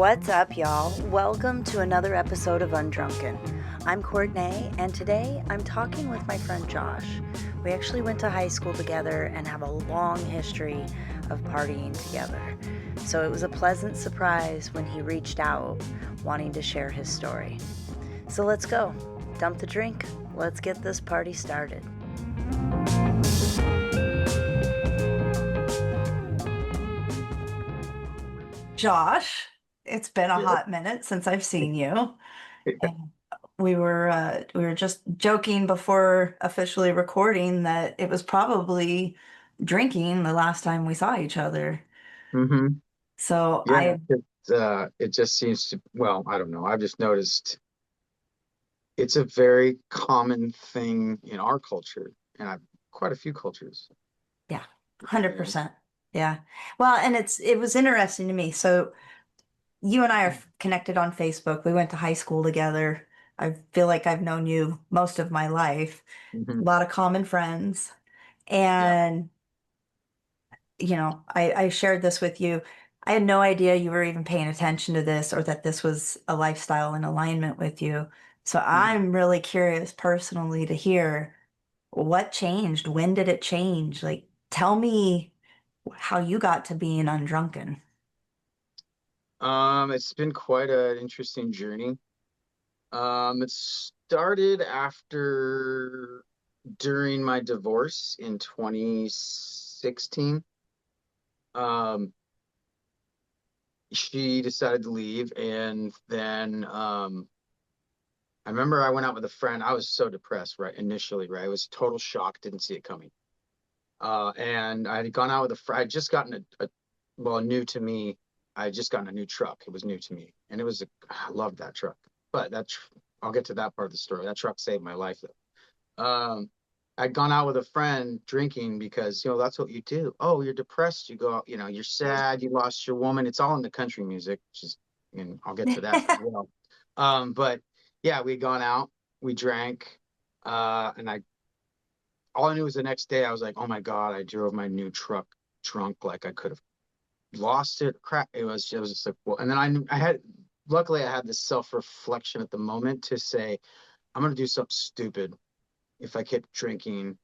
What's up, y'all? Welcome to another episode of Undrunken. I'm Courtney, and today I'm talking with my friend Josh. We actually went to high school together and have a long history of partying together. So it was a pleasant surprise when he reached out wanting to share his story. So let's go. Dump the drink. Let's get this party started. Josh, it's been a hot minute since I've seen you. And we were just joking before officially recording that it was probably drinking the last time we saw each other. Mm-hmm. So Yeah, it just seems to, well, I don't know. I've just noticed it's a very common thing in our culture, and I've quite a few cultures. yeah, Yeah. 100%. Yeah. Well, and it was interesting to me. So you and I are connected on Facebook. We went to high school together. I feel like I've known you most of my life. A Hmm. lot of common friends. Yeah. And I shared this with you. I had no idea you were even paying attention to this or that this was a lifestyle in alignment with you. So Mhm. I'm really curious personally to hear what changed. When did it change? Like, tell me how you got to being undrunken. It's been quite an interesting journey. It started during my divorce in 2016. Um, she decided to leave, and then I remember I went out with a friend. I was so depressed, right? Initially, right? It was total shock, didn't see it coming. And I had gone out with a friend. I just gotten well, new to me. I had just gotten a new truck. It was new to me. And I loved that truck. But I'll get to that part of the story. That truck saved my life, though. I'd gone out with a friend drinking because, that's what you do. Oh, you're depressed. You go out, you're sad. You lost your woman. It's all in the country music, and I'll get to that as well. But yeah, we'd gone out, we drank, and all I knew was the next day I was like, oh my God, I drove my new truck drunk, like I could have lost it. Crap. It was just like, well, and then luckily I had this self-reflection at the moment to say, I'm gonna do something stupid if I keep drinking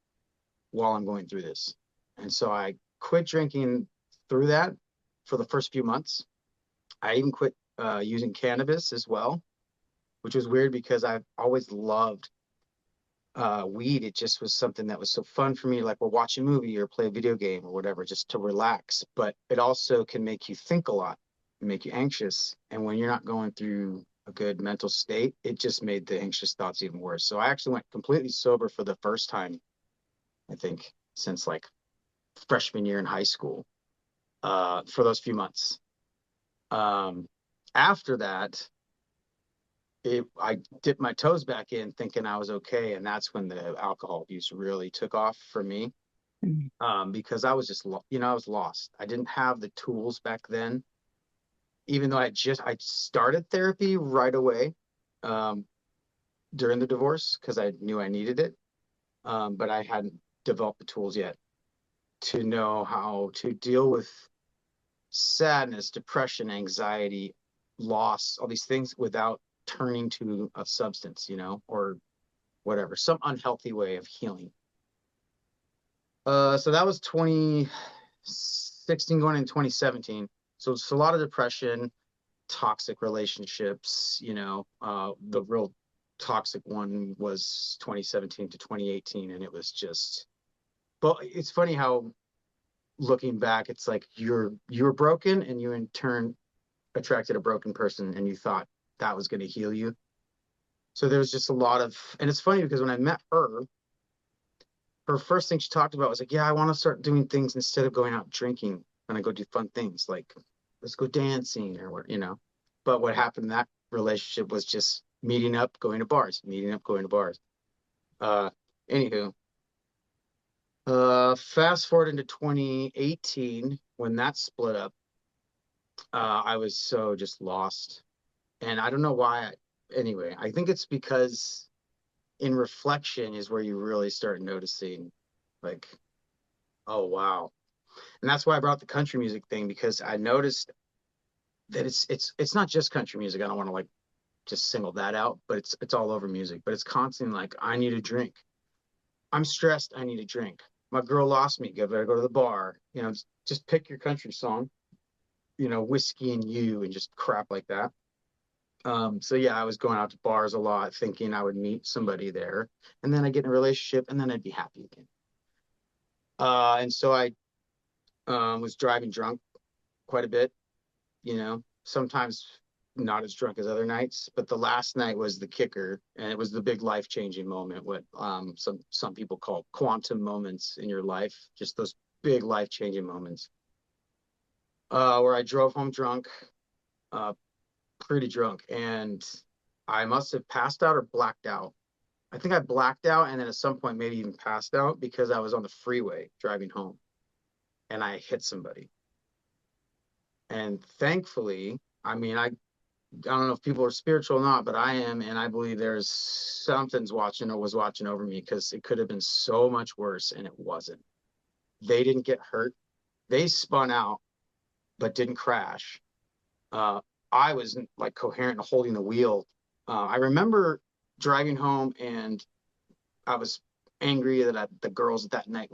while I'm going through this. And so I quit drinking through that for the first few months. I even quit using cannabis as well, which was weird because I've always loved weed. It just was something that was so fun for me, like we'll watch a movie or play a video game or whatever, just to relax. But it also can make you think a lot, make you anxious. And when you're not going through a good mental state, it just made the anxious thoughts even worse. So I actually went completely sober for the first time, I think, since like freshman year in high school, for those few months. Um, After that, I dipped my toes back in thinking I was okay. And that's when the alcohol abuse really took off for me. Mm. Because I was I was lost. I didn't have the tools back then, even though I started therapy right away, um, during the divorce because I knew I needed it. But I hadn't developed the tools yet to know how to deal with sadness, depression, anxiety, loss, all these things without turning to a substance, or whatever, some unhealthy way of healing. So that was 2016 going in 2017. So it's a lot of depression, toxic relationships, the real toxic one was 2017 to 2018. And it was just, but it's funny how looking back, it's like you're broken and you in turn attracted a broken person and you thought that was going to heal you. So there was just a lot of, and it's funny because when I met her first thing she talked about was like, yeah, I want to start doing things instead of going out drinking and I go do fun things like let's go dancing or what. But what happened in that relationship was just meeting up, going to bars, meeting up, going to bars. Uh, Anywho, fast forward into 2018 when that split up. I was so just lost, and I don't know why. Anyway, I think it's because in reflection is where you really start noticing, like, oh wow. And that's why I brought the country music thing because I noticed that it's not just country music. I don't want to like just single that out, but it's all over music. But it's constantly like, I need a drink. I'm stressed. I need a drink. My girl lost me. Better go to the bar. Just pick your country song. Whiskey and you and just crap like that. So yeah, I was going out to bars a lot, thinking I would meet somebody there, and then I get in a relationship, and then I'd be happy again. And so I was driving drunk quite a bit. Sometimes not as drunk as other nights, but the last night was the kicker, and it was the big life-changing moment, what some people call quantum moments in your life, just those big life-changing moments, where I drove home drunk, pretty drunk, and I must have passed out or blacked out. I think I blacked out, and then at some point maybe even passed out, because I was on the freeway driving home and I hit somebody. And thankfully, I mean, I don't know if people are spiritual or not, but I am, and I believe there's something's watching or was watching over me, because it could have been so much worse, and it wasn't. They didn't get hurt. They spun out, but didn't crash. I was like coherent and holding the wheel. I remember driving home, and I was angry that the girls that night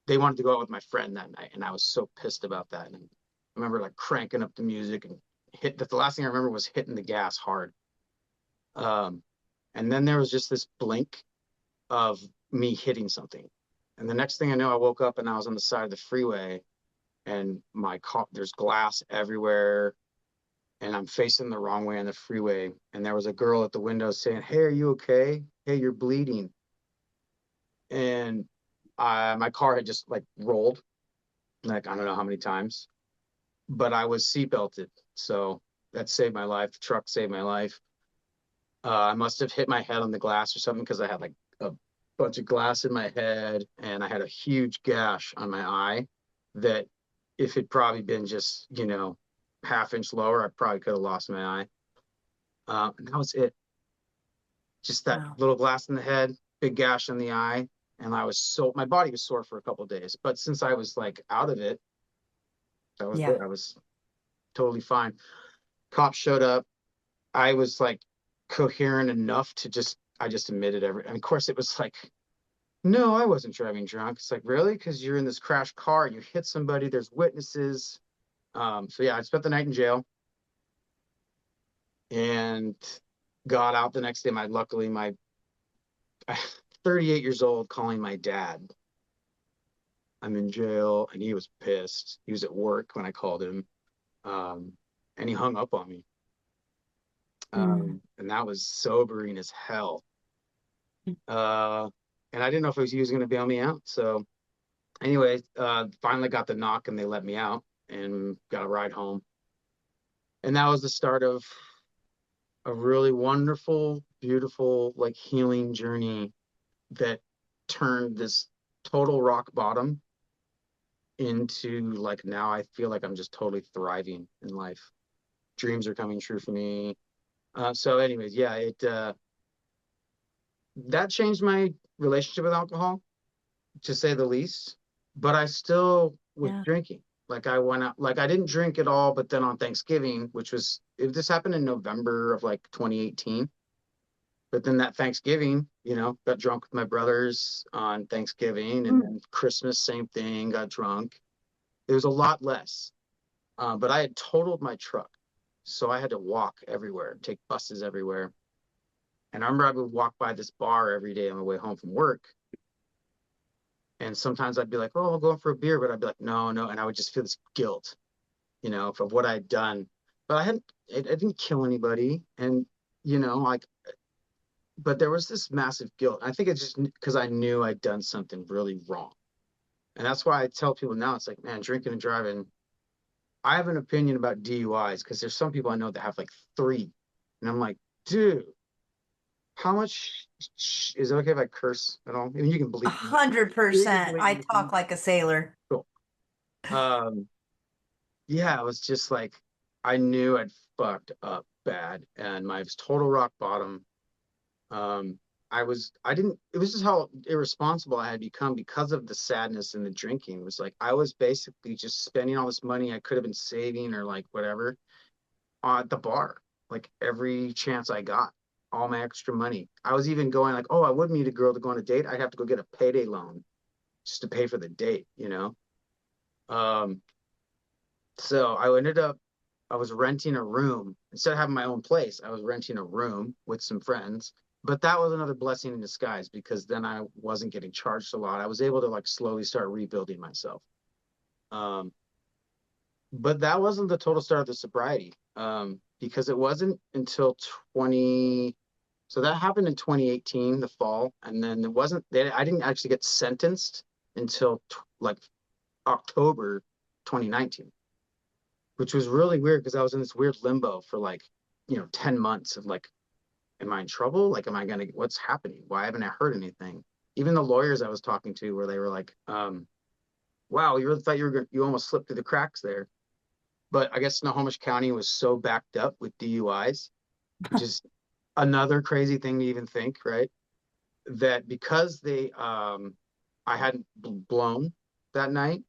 they wanted to go out with my friend that night, and I was so pissed about that. And I remember like cranking up the music and the last thing I remember was hitting the gas hard. And then there was just this blink of me hitting something. And the next thing I know, I woke up and I was on the side of the freeway, and my car, there's glass everywhere, and I'm facing the wrong way on the freeway. And there was a girl at the window saying, "Hey, are you okay? Hey, you're bleeding." And my car had just like rolled, like, I don't know how many times, but I was seatbelted. So that saved my life. The truck saved my life. I must have hit my head on the glass or something, because I had like a bunch of glass in my head, and I had a huge gash on my eye that, if it probably been just, half-inch lower, I probably could have lost my eye. And that was it. Just that Wow. little glass in the head, big gash in the eye. And my body was sore for a couple of days. But since I was like out of it, that was Yeah. it. I was totally fine. Cops showed up. I was like coherent enough to I just admitted everything. And of course it was like, "No, I wasn't driving drunk." It's like, "Really? Because you're in this crashed car, you hit somebody, there's witnesses." So yeah, I spent the night in jail and got out the next day. Luckily, my 38 years old, calling my dad, "I'm in jail," and he was pissed. He was at work when I called him, and he hung up on me. Mm. And that was sobering as hell. And I didn't know if he was going to bail me out. So anyway, finally got the knock, and they let me out and got a ride home. And that was the start of a really wonderful, beautiful, like healing journey that turned this total rock bottom into like, now I feel like I'm just totally thriving in life. Dreams are coming true for me. So anyways, yeah, that changed my relationship with alcohol, to say the least. But I still was Yeah. drinking. Like I went out, like I didn't drink at all, but then on Thanksgiving, if this happened in November of like 2018. But then that Thanksgiving, got drunk with my brothers on Thanksgiving, and then Christmas, same thing, got drunk. It was a lot less. But I had totaled my truck. So I had to walk everywhere, take buses everywhere. And I remember I would walk by this bar every day on my way home from work. And sometimes I'd be like, "Oh, I'll go in for a beer," but I'd be like, "No, no." And I would just feel this guilt, for what I'd done. But I didn't kill anybody. And, like, but there was this massive guilt. I think it's just because I knew I'd done something really wrong. And that's why I tell people now, it's like, man, drinking and driving. I have an opinion about DUIs, because there's some people I know that have like 3. And I'm like, dude, how much is it okay if I curse at all? I mean, you can bleep me. You can 100%. I bleep me. talk like a sailor. Cool. Yeah, it was just like, I knew I'd fucked up bad, and my total rock bottom. It was just how irresponsible I had become because of the sadness and the drinking. It was like, I was basically just spending all this money I could have been saving, or like whatever, at the bar, like every chance I got, all my extra money. I was even going like, oh, I would meet a girl to go on a date. I'd have to go get a payday loan just to pay for the date, you know? Um, so I was renting a room instead of having my own place. I was renting a room with some friends, but that was another blessing in disguise because then I wasn't getting charged a lot. I was able to like slowly start rebuilding myself. Um, but that wasn't the total start of the sobriety, because it wasn't until 20. So that happened in 2018, the fall, and then I didn't actually get sentenced until like October 2019, which was really weird because I was in this weird limbo for like, 10 months of like, am I in trouble? Like, what's happening? Why haven't I heard anything? Even the lawyers I was talking to where they were like, wow, you really thought you almost slipped through the cracks there. But I guess Snohomish County was so backed up with DUIs, which is another crazy thing to even think, right? That because I hadn't blown that night,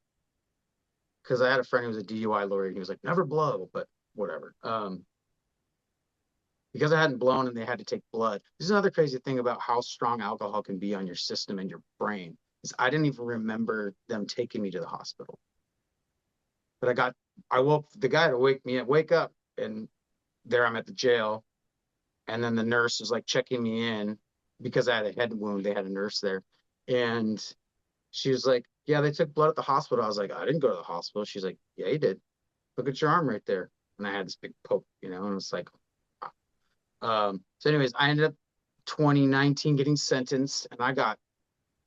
because I had a friend who was a DUI lawyer, and he was like, never blow, but whatever. Because I hadn't blown and they had to take blood. This is another crazy thing about how strong alcohol can be on your system and your brain. Is I didn't even remember them taking me to the hospital. But I woke the guy to wake up, and there I'm at the jail. And then the nurse was like checking me in because I had a head wound. They had a nurse there. And she was like, yeah, they took blood at the hospital. I was like, I didn't go to the hospital. She's like, yeah, you did. Look at your arm right there. And I had this big poke, and it's like, so anyways, I ended up 2019 getting sentenced, and I got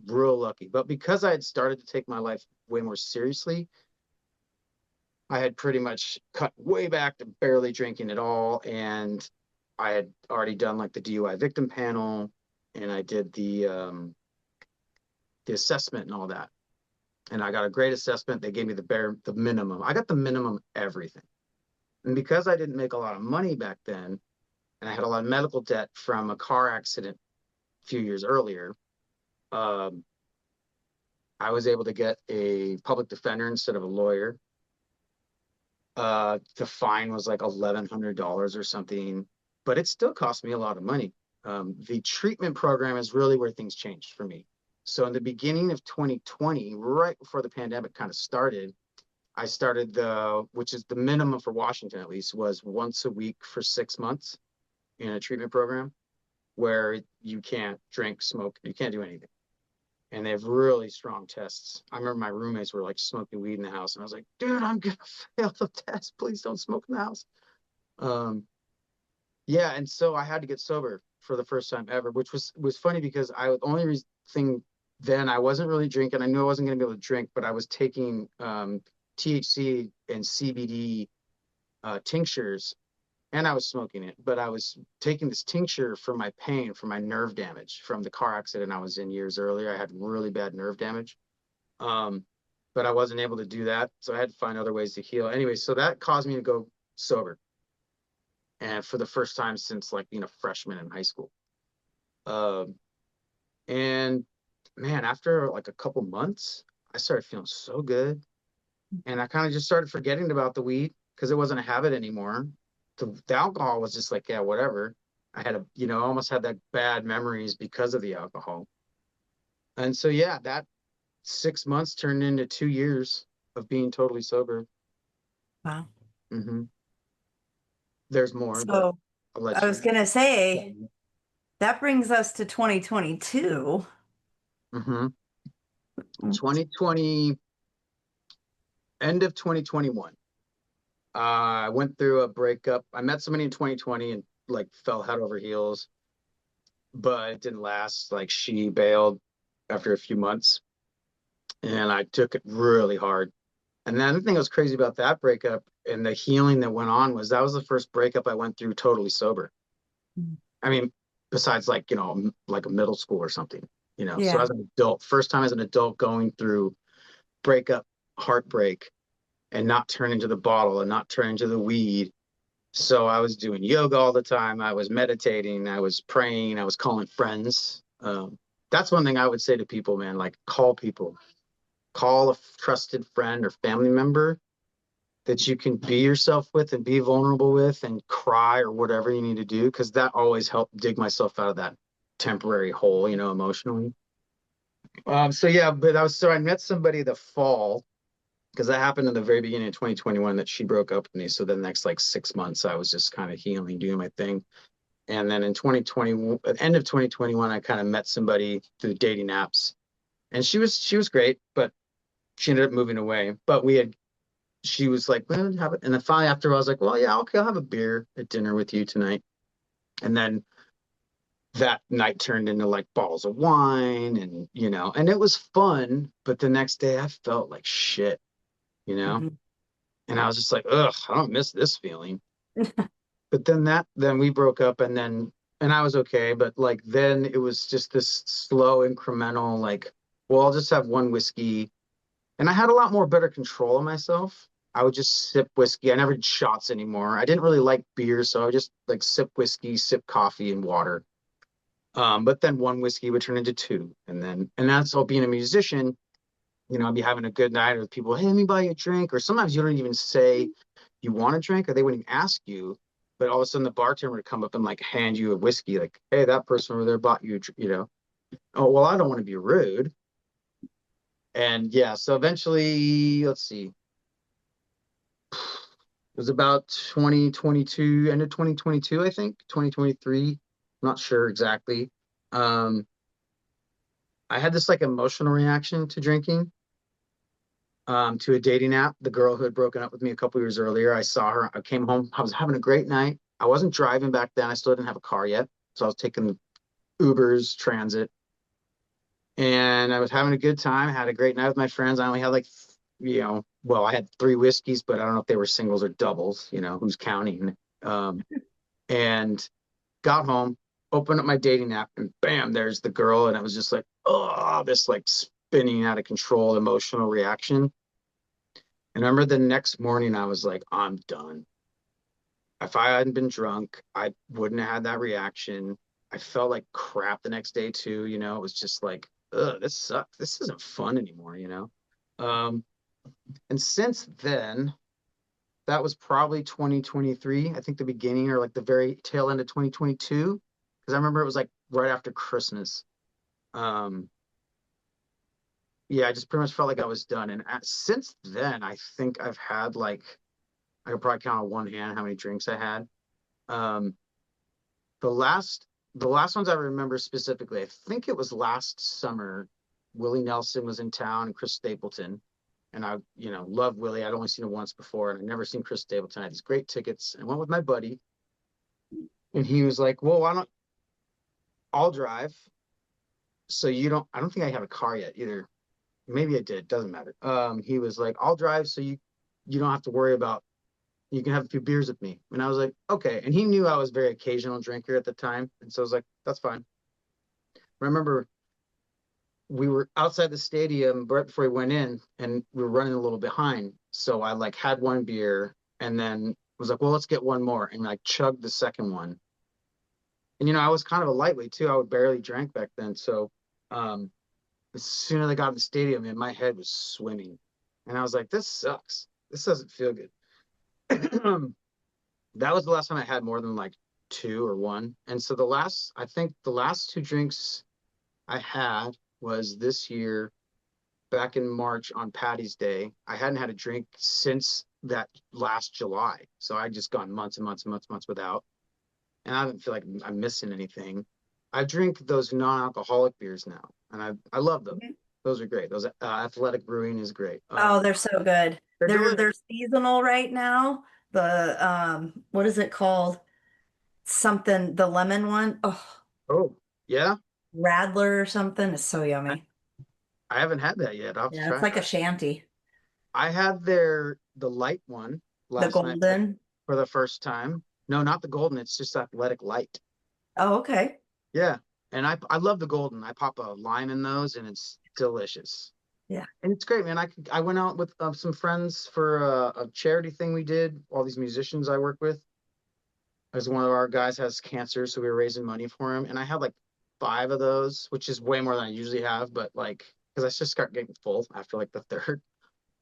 real lucky. But because I had started to take my life way more seriously, I had pretty much cut way back to barely drinking at all. And I had already done like the DUI victim panel, and I did the assessment and all that. And I got a great assessment. They gave me the minimum. I got the minimum everything. And because I didn't make a lot of money back then, and I had a lot of medical debt from a car accident a few years earlier, I was able to get a public defender instead of a lawyer. The fine was like $1,100 or something, but it still cost me a lot of money. The treatment program is really where things changed for me. So in the beginning of 2020, right before the pandemic kind of started, I started which is the minimum for Washington at least, was once a week for 6 months in a treatment program where you can't drink, smoke, you can't do anything. And they have really strong tests. I remember my roommates were like smoking weed in the house, and I was like, dude, I'm gonna fail the test. Please don't smoke in the house. Yeah, and so I had to get sober for the first time ever, which was funny because the only thing then I wasn't really drinking. I knew I wasn't going to be able to drink, but I was taking THC and CBD tinctures, and I was smoking it. But I was taking this tincture for my pain, for my nerve damage from the car accident I was in years earlier. I had really bad nerve damage, but I wasn't able to do that, so I had to find other ways to heal. Anyway, so that caused me to go sober, and for the first time since like being a freshman in high school. And man, after like a couple months, I started feeling so good. And I kind of just started forgetting about the weed because it wasn't a habit anymore. The alcohol was just like, yeah, whatever. I had almost had that bad memories because of the alcohol. And so, yeah, that 6 months turned into 2 years of being totally sober. Wow. Mm-hmm. There's more, but So I'll let I you. was going to say that brings us to 2022. Mm-hmm. 2020, end of 2021. I went through a breakup. I met somebody in 2020 and like fell head over heels, but it didn't last. Like she bailed after a few months, and I took it really hard. And then the thing that was crazy about that breakup and the healing that went on was that was the first breakup I went through totally sober. I mean, besides like, like a middle school or something, So Yeah. as an adult, first time as an adult going through breakup, heartbreak, and not turn into the bottle and not turn into the weed. So I was doing yoga all the time. I was meditating. I was praying. I was calling friends. That's one thing I would say to people, man, like call people, call a trusted friend or family member that you can be yourself with and be vulnerable with and cry or whatever you need to do, because that always helped dig myself out of that temporary hole, you know, emotionally. So yeah, but I met somebody the fall, because that happened in the very beginning of 2021 that she broke up with me. So the next like 6 months, I was just kind of healing, doing my thing. And then in 2020, at the end of 2021, I kind of met somebody through dating apps, and she was great, but she ended up moving away. But she was like, well, have it. And then finally after I was like, well, yeah, okay, I'll have a beer at dinner with you tonight. And then that night turned into like bottles of wine, and, you know, and it was fun. But the next day I felt like shit, you know, Mhm. and I was just like, ugh, I don't miss this feeling. But then we broke up, and I was okay. But like, then it was just this slow incremental, like, well, I'll just have one whiskey. And I had a lot more better control of myself. I would just sip whiskey. I never did shots anymore. I didn't really like beer, so I would just like sip whiskey, sip coffee and water. But then one whiskey would turn into two. And that's all, being a musician, you know, I'd be having a good night with people, hey, let me buy you a drink. Or sometimes you don't even say you want a drink, or they wouldn't even ask you. But all of a sudden the bartender would come up and like hand you a whiskey, like, hey, that person over there bought you, you know. Oh, well, I don't want to be rude. And yeah, so eventually, let's see, it was about 2022, end of 2022, I think, 2023, not sure exactly. Um, I had this like emotional reaction to drinking, to a dating app. The girl who had broken up with me a couple years earlier, I saw her, I came home, I was having a great night. I wasn't driving back then. I still didn't have a car yet. So I was taking Ubers, transit, and I was having a good time, had a great night with my friends. I only had like, you know, well, I had 3 whiskeys, but I don't know if they were singles or doubles, you know, who's counting. Um, and got home, opened up my dating app, and bam, there's the girl. And I was just like, oh, this like spinning out of control emotional reaction. And I remember the next morning, I was like, I'm done. If I hadn't been drunk, I wouldn't have had that reaction. I felt like crap the next day too. You know, it was just like, ugh, this sucks. This isn't fun anymore, you know? Um, and since then, that was probably 2023, I think the beginning or like the very tail end of 2022. Because I remember it was like right after Christmas. Um, yeah, I just pretty much felt like I was done. And since then, I think I've had like, I could probably count on one hand how many drinks I had. Um, the last the last ones I remember specifically, I think it was last summer. Willie Nelson was in town and Chris Stapleton. And I, you know, love Willie. I'd only seen him once before, and I'd never seen Chris Stapleton. I had these great tickets, and I went with my buddy. And he was like, well, why don't I'll drive. So you don't, I don't think I have a car yet either. Maybe I did, doesn't matter. He was like, I'll drive so you don't have to worry about, you can have a few beers with me. And I was like, okay. And he knew I was a very occasional drinker at the time. And so I was like, that's fine. I remember we were outside the stadium right before we went in, and we were running a little behind. So I like had one beer and then was like, well, let's get one more. And like chugged the second one. And, you know, I was kind of a lightweight too. I would barely drank back then. So um, as soon as I got in the stadium, man, my head was swimming. And I was like, this sucks. This doesn't feel good. That was the last time I had more than like two or one. And so I think the last two drinks I had was this year, back in March on Patty's Day. I hadn't had a drink since that last July. So I just gone months and months and months and months without. And I don't feel like I'm missing anything. I drink those non-alcoholic beers now, and I love them. Mhm. Those are great. Those Athletic Brewing is great. Oh, they're so good. They're They're delicious. seasonal right now. The what is it called? Something, the lemon one. Oh, Oh, yeah. Radler or something. It's so I, yummy. I haven't had that yet. I'll have to Yeah, it's try it. like a shanty. I had the light one The last night golden. for the first time. No, not the golden. It's just Athletic Light. Oh, okay. Yeah, and I love the golden. I pop a lime in those, and it's delicious. Yeah. And it's great, man. I went out with some friends for a charity thing we did. All these musicians I work with, as one of our guys has cancer, so we were raising money for him. And I had like 5 of those, which is way more than I usually have, but like, because I just start getting full after like the third.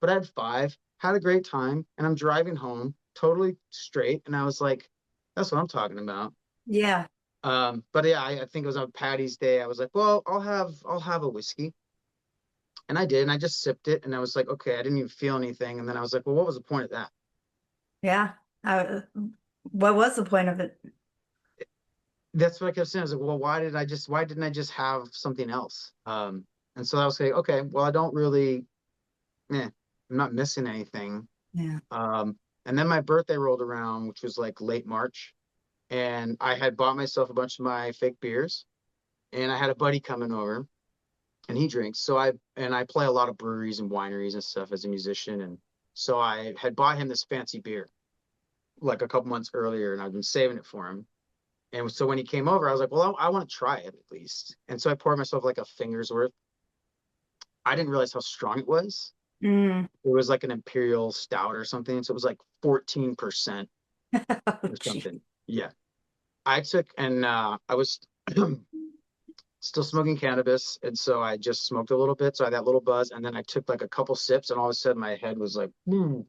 But I had 5, had a great time, and I'm driving home totally straight. And I was like, that's what I'm talking about. Yeah. But yeah, I think it was on Patty's Day. I was like, well, I'll have a whiskey. And I did, and I just sipped it, and I was like, okay, I didn't even feel anything. And then I was like, well, what was the point of that? Yeah. What was the point of it? That's what I kept saying. I was like, well, why didn't I just have something else? And so I was like, okay, well, I don't really, I'm not missing anything. Yeah. And then my birthday rolled around, which was like late March, and I had bought myself a bunch of my fake beers, and I had a buddy coming over, and he drinks. I play a lot of breweries and wineries and stuff as a musician, and so I had bought him this fancy beer like a couple months earlier, and I've been saving it for him. And so when he came over, I was like, well, I want to try it at least. And so I poured myself like a finger's worth. I didn't realize how strong it was. Mm. It was like an imperial stout or something. So it was like 14% Oh, or gee. something. Yeah. I took, and I was still smoking cannabis. And so I just smoked a little bit. So I had that little buzz. And then I took like a couple sips, and all of a sudden my head was like, boom.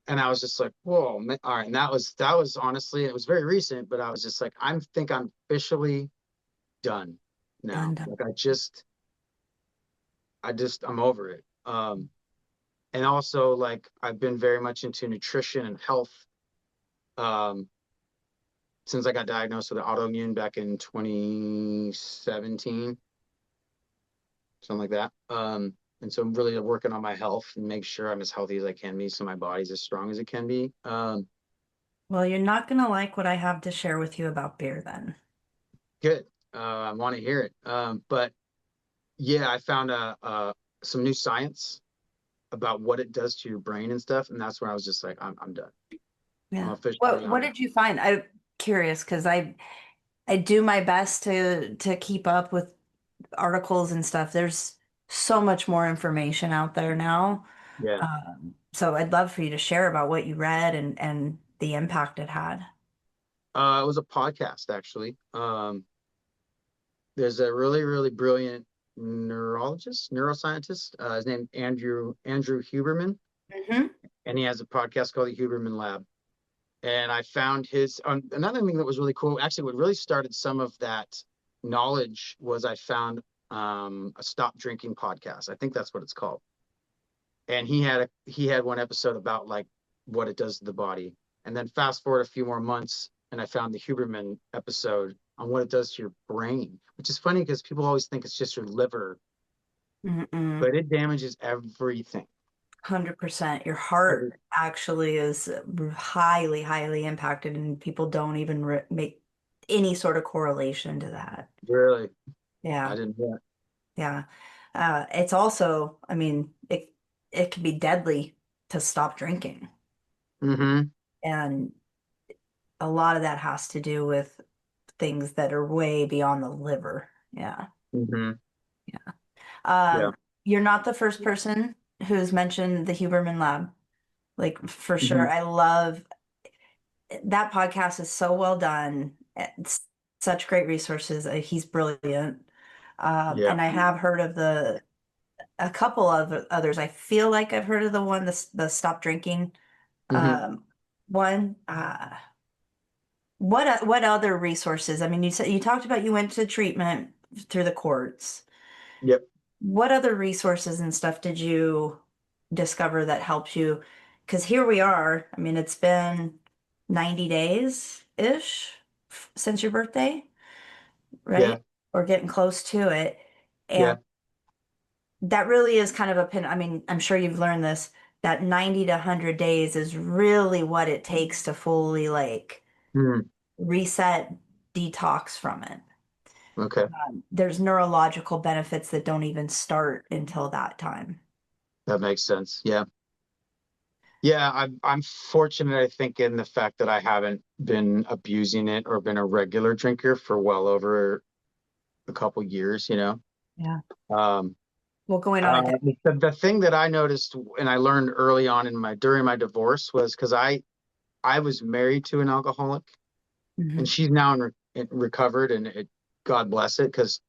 And I was just like, whoa, man. All right. And that was honestly, it was very recent, but I was just like, think I'm officially done Done, now. done. Like I'm over it. And also like I've been very much into nutrition and health um since I got diagnosed with autoimmune back in 2017, something like that. And so I'm really working on my health and make sure I'm as healthy as I can be, so my body's as strong as it can be. Well, you're not gonna like what I have to share with you about beer then. Good. I want to hear it. But yeah, I found some new science about what it does to your brain and stuff, and that's where I was just like, I'm done. I'm Yeah. officially What on. did you find? I'm curious because I do my best to keep up with articles and stuff. There's so much more information out there now. Yeah. So I'd love for you to share about what you read and the impact it had. It was a podcast actually. There's a really, really brilliant neuroscientist. His name Andrew Huberman, Hmm. and he has a podcast called the Huberman Lab. And I found another thing that was really cool. Actually, what really started some of that knowledge was I found a stop drinking podcast. I think that's what it's called. And he had one episode about like what it does to the body. And then fast forward a few more months, and I found the Huberman episode on what it does to your brain, which is funny because people always think it's just your liver, Mm-mm. but it damages everything. 100%. Your heart Every actually is highly, highly impacted, and people don't even make any sort of correlation to that. Really, I Yeah, didn't know that. yeah. It's also, I mean, it can be deadly to stop drinking, Mm-hmm. and a lot of that has to do with things that are way beyond the liver. Yeah, Mm-hmm. yeah. Yeah. You're not the first person who's mentioned the Huberman Lab. Like for Mm-hmm. sure, I love that podcast is so well done. It's such great resources. He's brilliant. Yeah. And I have heard of a couple of others. I feel like I've heard of the stop drinking Mm-hmm. um, one. What other resources? I mean, you said you talked about you went to treatment through the courts. Yep. What other resources and stuff did you discover that helped you? Because here we are. I mean, it's been 90 days-ish since your birthday, Yeah. right? Or getting close to it. Yeah. And that really is kind of a pin. I mean, I'm sure you've learned this, that 90 to 100 days is really what it takes to fully like Mm. reset, detox from it. Okay. There's neurological benefits that don't even start until that time. That makes sense. Yeah. Yeah. I'm fortunate, I think, in the fact that I haven't been abusing it or been a regular drinker for well over a couple years, you know. Yeah. Um, Well, going on a day. the thing that I noticed and I learned early on during my divorce was because I was married to an alcoholic, and Mhm. she's now recovered, and God bless it, because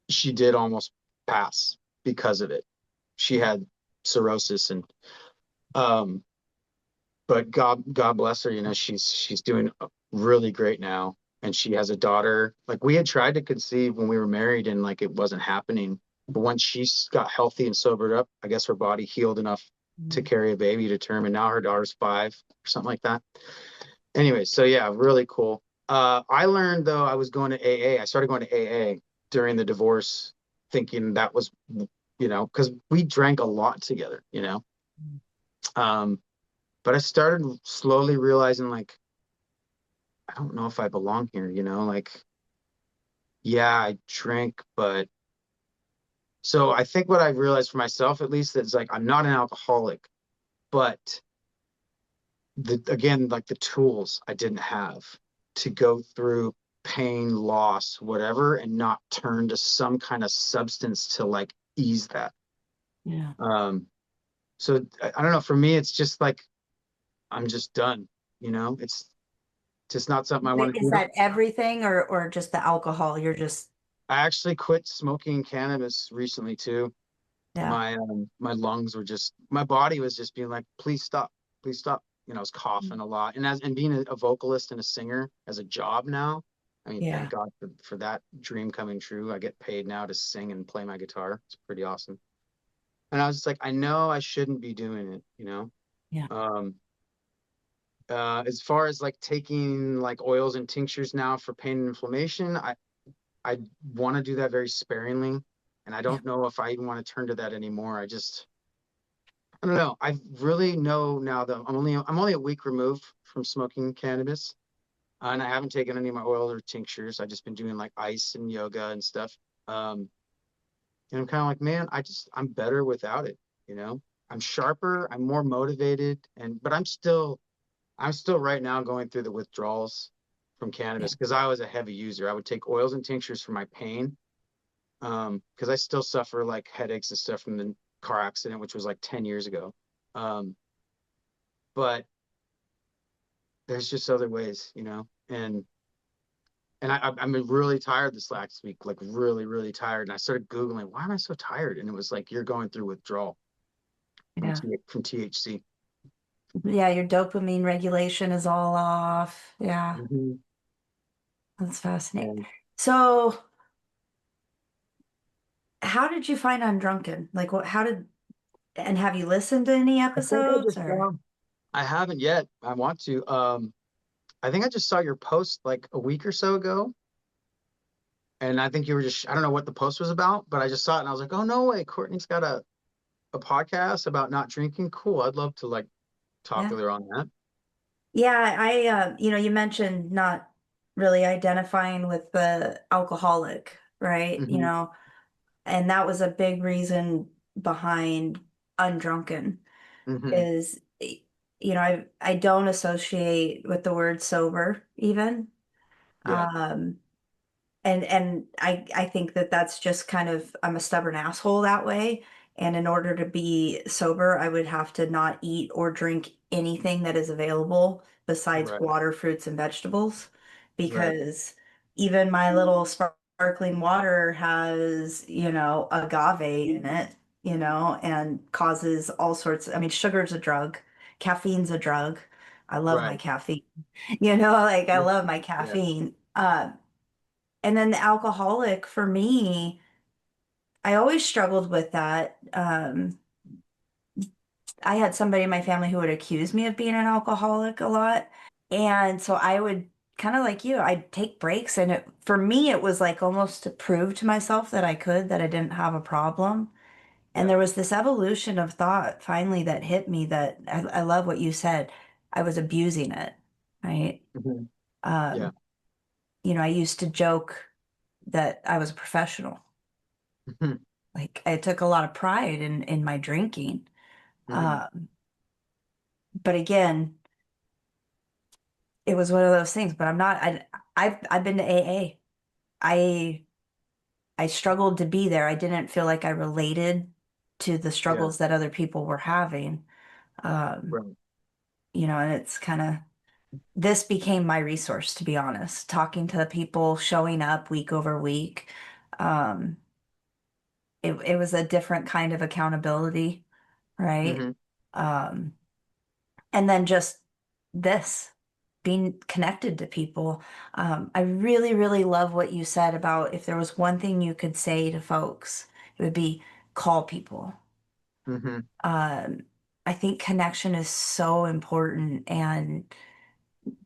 she did almost pass because of it. She Yeah. had cirrhosis, and Um, but God bless her, you know, she's doing really great now. And she has a daughter. Like we had tried to conceive when we were married and like it wasn't happening. But once got healthy and sobered up, I guess her body healed enough to carry a baby to term. And now her daughter's 5 or something like that. Anyway, so yeah, really cool. I learned though I was going to AA. I started going to AA during the divorce, thinking that was, you know, because we drank a lot together, you know. Um, but I started slowly realizing like I don't know if I belong here, you know, like yeah, I drink, but so I think what I realized for myself at least is like I'm not an alcoholic, but the again, like the tools I didn't have to go through pain, loss, whatever, and not turn to some kind of substance to like ease that. Yeah. So I don't know, for me, it's just like I'm just done, you know, it's just not something I want to Is do. that everything or just the alcohol? You're just, I actually quit smoking cannabis recently too. yeah, My lungs were just my body was just being like, please stop, please stop. You know, I was coughing a lot. And being a vocalist and a singer as a job now, I mean, thank yeah, God for that dream coming true. I get paid now to sing and play my guitar. It's pretty awesome. And I was just like, I know I shouldn't be doing it, you know. yeah, Um, as far as like taking like oils and tinctures now for pain and inflammation, I want to do that very sparingly. And I yeah, don't know if I even want to turn to that anymore. I don't know. I really know now that I'm only a week removed from smoking cannabis, and I haven't taken any of my oils or tinctures. I've just been doing like ice and yoga and stuff. Um, and I'm kind of like, man, I'm better without it. You know, I'm sharper, I'm more motivated, but I'm still right now going through the withdrawals from yeah, cannabis because I was a heavy user. I would take oils and tinctures for my pain, because I still suffer like headaches and stuff from the car accident, which was like 10 years ago. Um, but there's just other ways, you know. And I'm really tired this last week, like really, really tired. And I started Googling, why am I so tired? And it was like, you're going through withdrawal yeah. from THC. Yeah, your dopamine regulation is all off. Yeah, Mm-hmm. that's fascinating. And So, how did you find Undrunken? Like, and have you listened to any I think I episodes just or? I haven't yet. I want to. I think I just saw your post like a week or so ago. And I think you were I don't know what the post was about, but I just saw it and I was like, oh, no way. Courtney's got a podcast about not drinking. Cool. I'd love to like talk Yeah. with her on that. Yeah, you mentioned not really identifying with the alcoholic, right? Hmm. And that was a big reason behind Undrunken Hmm. is, I don't associate with the word sober even. Yeah. Um, and I think that that's just kind of I'm a stubborn asshole that way. And in order to be sober, I would have to not eat or drink anything that is available besides Right. water, fruits, and vegetables, Right. because even my little sparkling water has, agave in it, and causes all sorts. I mean, sugar's a drug, caffeine's a drug. I love my Right. caffeine, like I love my Yeah. caffeine. And then the alcoholic for me, I always struggled with that. I had somebody in my family who would accuse me of being an alcoholic a lot. And so I would kind of like you, I'd take breaks. And for me, it was like almost to prove to myself that that I didn't have a problem. And Yeah. there was this evolution of thought finally that hit me that I love what you said. I was abusing it, right? Hmm. Yeah. Um, I used to joke that I was a professional. Hmm. Like I took a lot of pride in my drinking. Hmm. Um, but again, it was one of those things. But I'm not. I've been to AA. I struggled to be there. I didn't feel like I related to the Yeah. struggles that other people were having. Um, Right. and it's kind of this became my resource, to be honest. Talking to the people, showing up week over week. Um, it was a different kind of accountability, right? Hmm. And then just this being connected to people. I really, really love what you said about if there was one thing you could say to folks, it would be call people. Mm-hmm. Um, I think connection is so important, and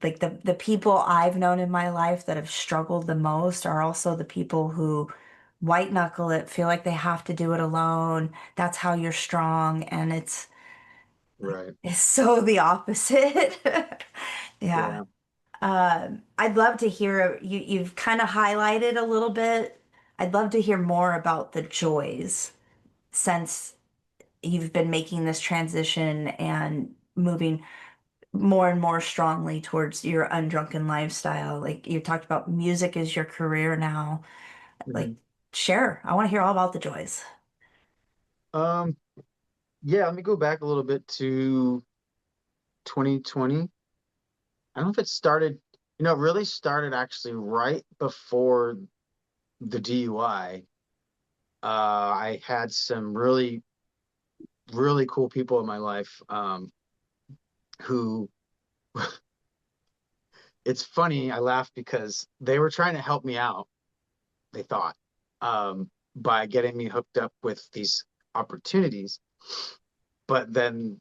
like the people I've known in my life that have struggled the most are also the people who white knuckle it, feel like they have to do it alone. That's how you're strong, and Right. it's so the opposite. Yeah. Yeah. I'd love to hear you've kind of highlighted a little bit. I'd love to hear more about the joys since you've been making this transition and moving more and more strongly towards your undrunken lifestyle. Like you talked about music is your career now. Mm-hmm. Like share. I want to hear all about the joys. Um, yeah, let me go back a little bit to 2020. I don't know if it started, it really started actually right before the DUI. I had some really, really cool people in my life, who it's funny, I laugh because they were trying to help me out, they thought, by getting me hooked up with these opportunities. But then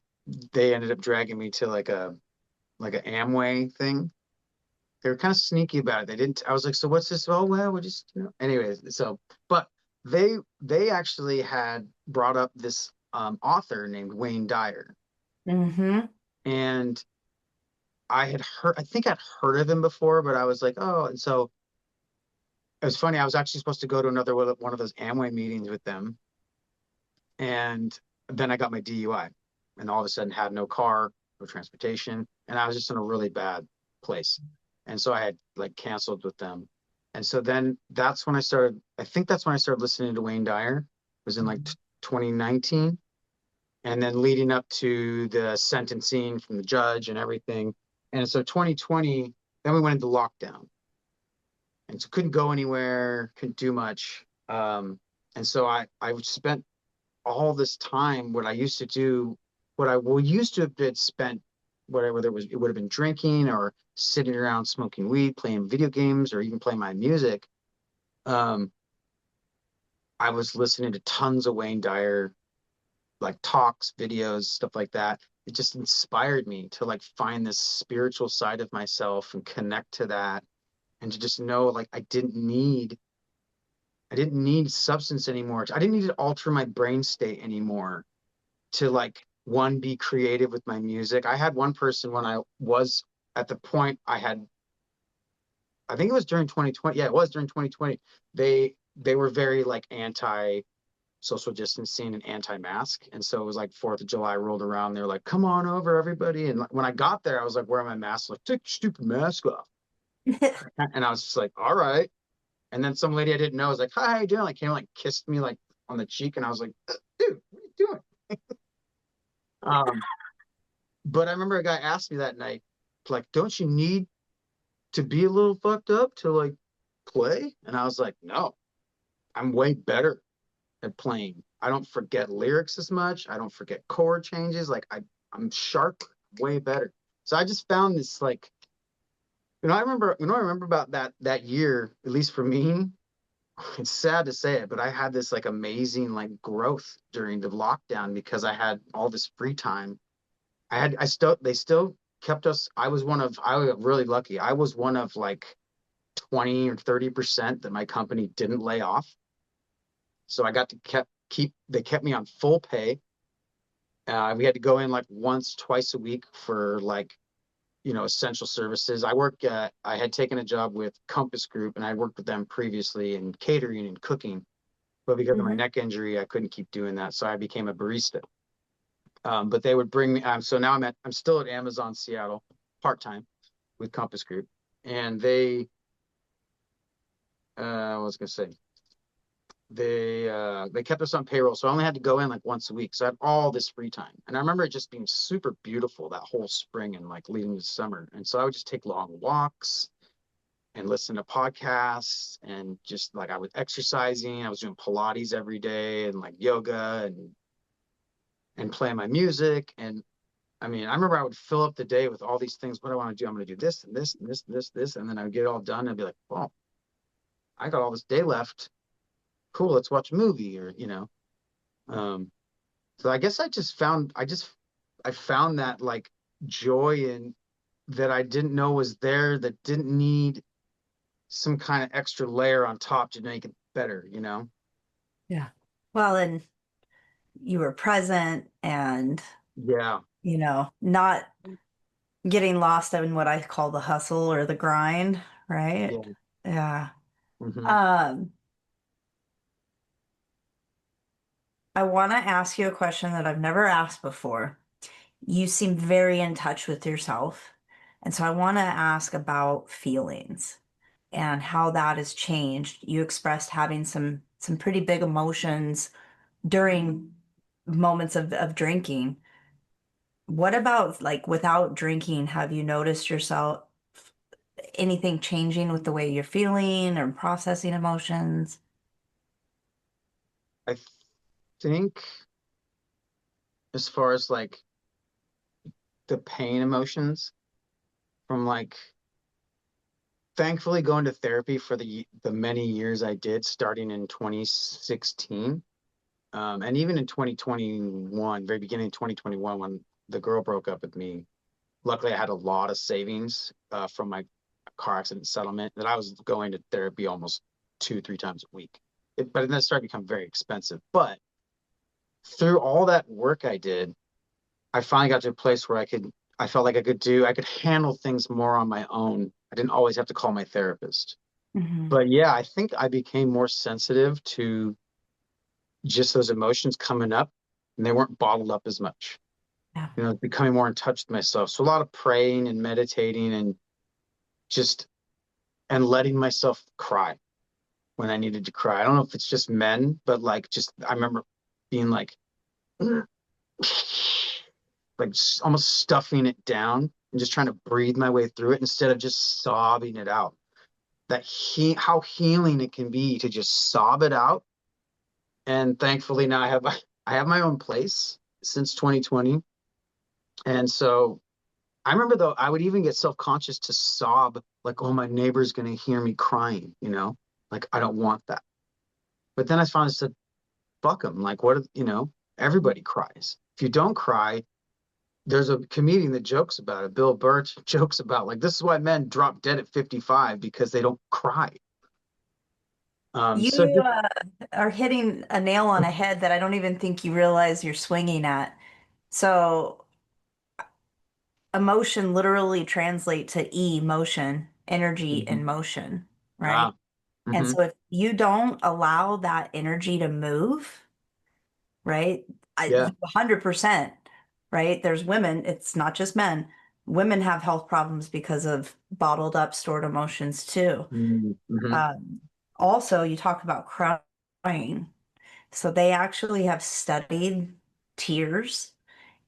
they ended up dragging me to like an Amway thing. They were kind of sneaky about it. They didn't. I was like, so what's this? Oh well, we just, anyways. So, but they actually had brought up this author named Wayne Dyer, Mm-hmm. and I had heard. I think I'd heard of him before, but I was like, oh. And so it was funny. I was actually supposed to go to another one of those Amway meetings with them, and then I got my DUI, and all of a sudden had no car, no transportation, and I was just in a really bad place. And so I had like canceled with them. And so then that's when I think that's when I started listening to Wayne Dyer. It was in like 2019. And then leading up to the sentencing from the judge and everything. And so 2020, then we went into lockdown. And so couldn't go anywhere, couldn't do much. And so I spent all this time, what I used to do, what I will used to have been spent, whatever it would have been drinking or sitting around smoking weed, playing video games, or even playing my music. Um, I was listening to tons of Wayne Dyer, like talks, videos, stuff like that. It just inspired me to like find this spiritual side of myself and connect to that, and to just know like I didn't need substance anymore. I didn't need to alter my brain state anymore to like one, be creative with my music. I had one person when I was at the point I think it was during 2020. Yeah, it was during 2020. They were very like anti social distancing and anti-mask. And so it was like 4th of July rolled around. They're like, come on over, everybody. And when I got there, I was like wearing my mask, like, take your stupid mask off. And I was just like, all right. And then some lady I didn't know was like, hi, how you doing? Like came like kissed me like on the cheek, and I was like, dude, what are you doing? Um, but I remember a guy asked me that night, like, don't you need to be a little fucked up to like play? And I was like, no, I'm way better at playing. I don't forget lyrics as much. I don't forget chord changes. Like I'm sharper, way better. So I just found this like, I remember about that year, at least for me, it's sad to say it, but I had this like amazing like growth during the lockdown because I had all this free time. They still kept us. I was really lucky. I was one of like 20 or 30% that my company didn't lay off. So I got to they kept me on full pay. We had to go in like once, twice a week for like, essential services. I had taken a job with Compass Group, and I worked with them previously in catering and cooking. But because of my Hmm. neck injury, I couldn't keep doing that. So I became a barista. But they would bring me, so now I'm still at Amazon Seattle, part-time with Compass Group. And I was gonna say, they kept us on payroll. So I only had to go in like once a week. So I had all this free time. And I remember it just being super beautiful that whole spring and like leading to summer. And so I would just take long walks and listen to podcasts, and just like I was exercising. I was doing Pilates every day and like yoga and playing my music. And I mean, I remember I would fill up the day with all these things. What do I want to do? I'm going to do this and this and this and this. And then I would get it all done and be like, well, I got all this day left. Cool. Let's watch a movie or, um, so I guess I found that like joy in that I didn't know was there, that didn't need some kind of extra layer on top to make it better, Yeah. Well, and you were present and, Yeah. not getting lost in what I call the hustle or the grind, right? Yeah. Yeah. Hmm. Um, I want to ask you a question that I've never asked before. You seem very in touch with yourself. And so I want to ask about feelings and how that has changed. You expressed having some pretty big emotions during moments of drinking. What about like without drinking? Have you noticed yourself anything changing with the way you're feeling or processing emotions? I think as far as like the pain emotions from like thankfully going to therapy for the many years I did starting in 2016, and even in 2021, very beginning of 2021 when the girl broke up with me. Luckily I had a lot of savings from my car accident settlement that I was going to therapy almost 2, 3 times a week. But then it started to become very expensive. But through all that work I did, I finally got to a place where I felt like I could handle things more on my own. I didn't always have to call my therapist. Hmm. But yeah, I think I became more sensitive to just those emotions coming up and they weren't bottled up as much. Yeah. Becoming more in touch with myself. So a lot of praying and meditating and just and letting myself cry when I needed to cry. I don't know if it's just men, but like just I remember being like almost stuffing it down and just trying to breathe my way through it instead of just sobbing it out. How healing it can be to just sob it out. And thankfully now I have my own place since 2020. And so I remember though I would even get self-conscious to sob like, oh, my neighbor's gonna hear me crying. Like I don't want that. But then I finally said, fuck them. Like everybody cries. If you don't cry, there's a comedian that jokes about it. Bill Burr jokes about like this is why men drop dead at 55 because they don't cry. So You just are hitting a nail on a head that I don't even think you realize you're swinging at. So, emotion literally translate to emotion, energy in Mhm. motion, right? ah, And hmm so if you don't allow that energy to move, right? yeah, 100%, right? There's women, it's not just men. Women have health problems because of bottled up stored emotions too. mm-hmm. Um, Also, you talk about crying. So they actually have studied tears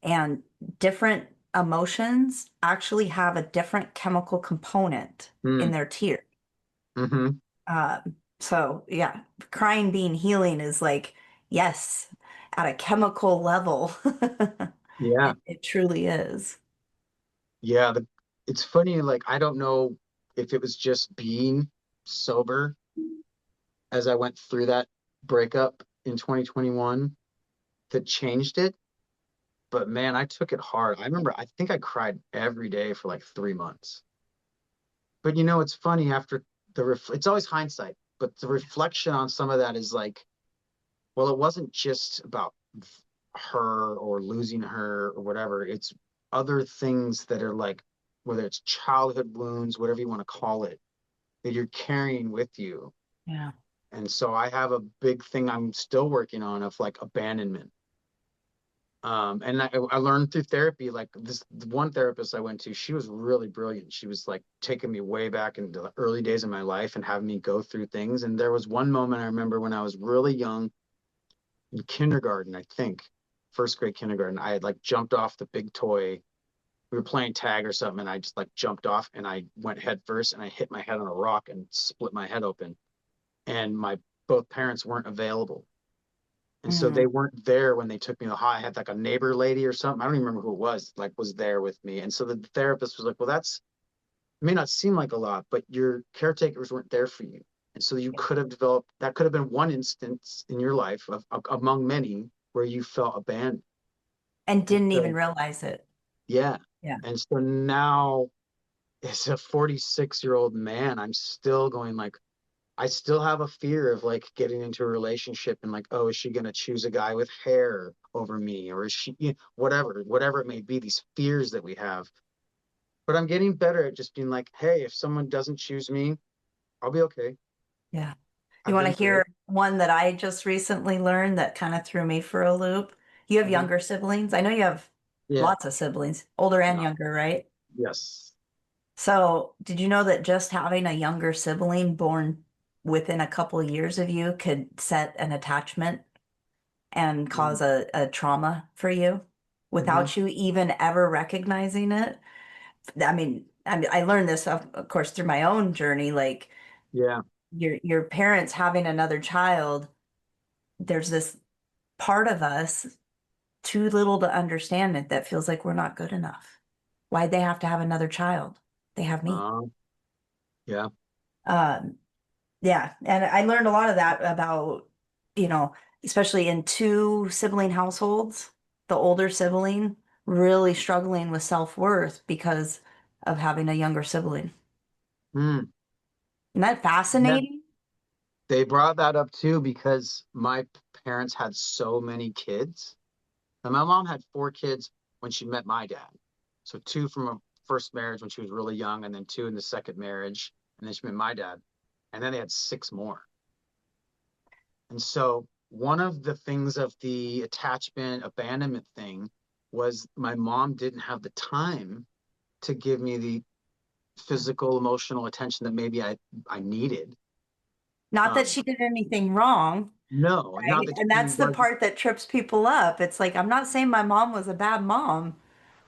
and different emotions actually have a different chemical component in Mm, their tear. hmm So yeah, crying being healing is like, yes, at a chemical level, yeah, it truly is. yeah. It's funny. Like I don't know if it was just being sober as I went through that breakup in 2021 that changed it. But man, I took it hard. I think I cried every day for like 3 months. But it's funny after it's always hindsight, but the reflection on some of that is like, well, it wasn't just about her or losing her or whatever. It's other things that are like, whether it's childhood wounds, whatever you want to call it, that you're carrying with you. Yeah. And so I have a big thing I'm still working on of like abandonment. And I learned through therapy, like this one therapist I went to, she was really brilliant. She was like taking me way back into the early days of my life and having me go through things. And there was one moment I remember when I was really young in kindergarten, I think, first grade kindergarten, I had like jumped off the big toy. We were playing tag or something, and I just like jumped off and I went head first and I hit my head on a rock and split my head open. And my both parents weren't available. And so they weren't there when they took me to the high. I had like a neighbor lady or something. I don't even remember who it was, like was there with me. And so the therapist was like, well, that's may not seem like a lot, but your caretakers weren't there for you. And so you could have developed, that could have been one instance in your life of among many where you felt abandoned. And And didn't even so, realize it. yeah. Yeah. And so now as a 46-year-old man, I'm still going like, I still have a fear of like getting into a relationship and like, oh, is she going to choose a guy with hair over me? Or is she, whatever it may be, these fears that we have. But I'm getting better at just being like, hey, if someone doesn't choose me, I'll be okay. Yeah. You I've want to been through hear it. one that I just recently learned that kind of threw me for a loop? You have Mhm. younger siblings. I know you have Yeah. lots of siblings, older and Yeah. younger, right? Yes. So, did you know that just having a younger sibling born within a couple years of you could set an attachment and cause a trauma for you Mm-hmm. without you even ever recognizing it? I learned this, of course, through my own journey. Like Yeah. your parents having another child, there's this part of us too little to understand it that feels like we're not good enough. Why'd they have to have another child? They have me. Uh, yeah. Um, yeah, and I learned a lot of that about, you know, especially in two sibling households, the older sibling really struggling with self-worth because of having a younger sibling. Mm. Isn't that Yeah. fascinating? They brought that up too because my parents had so many kids. And my mom had 4 kids when she met my dad. So 2 from a first marriage when she was really young, and then 2 in the second marriage. And then she met my dad. And then they had 6 more. And so one of the things of the attachment abandonment thing was my mom didn't have the time to give me the physical, emotional attention that maybe I needed. Not that Um, she did anything wrong, no, not right? that And she that's the wasn't. part that trips people up. It's like, I'm not saying my mom was a bad mom.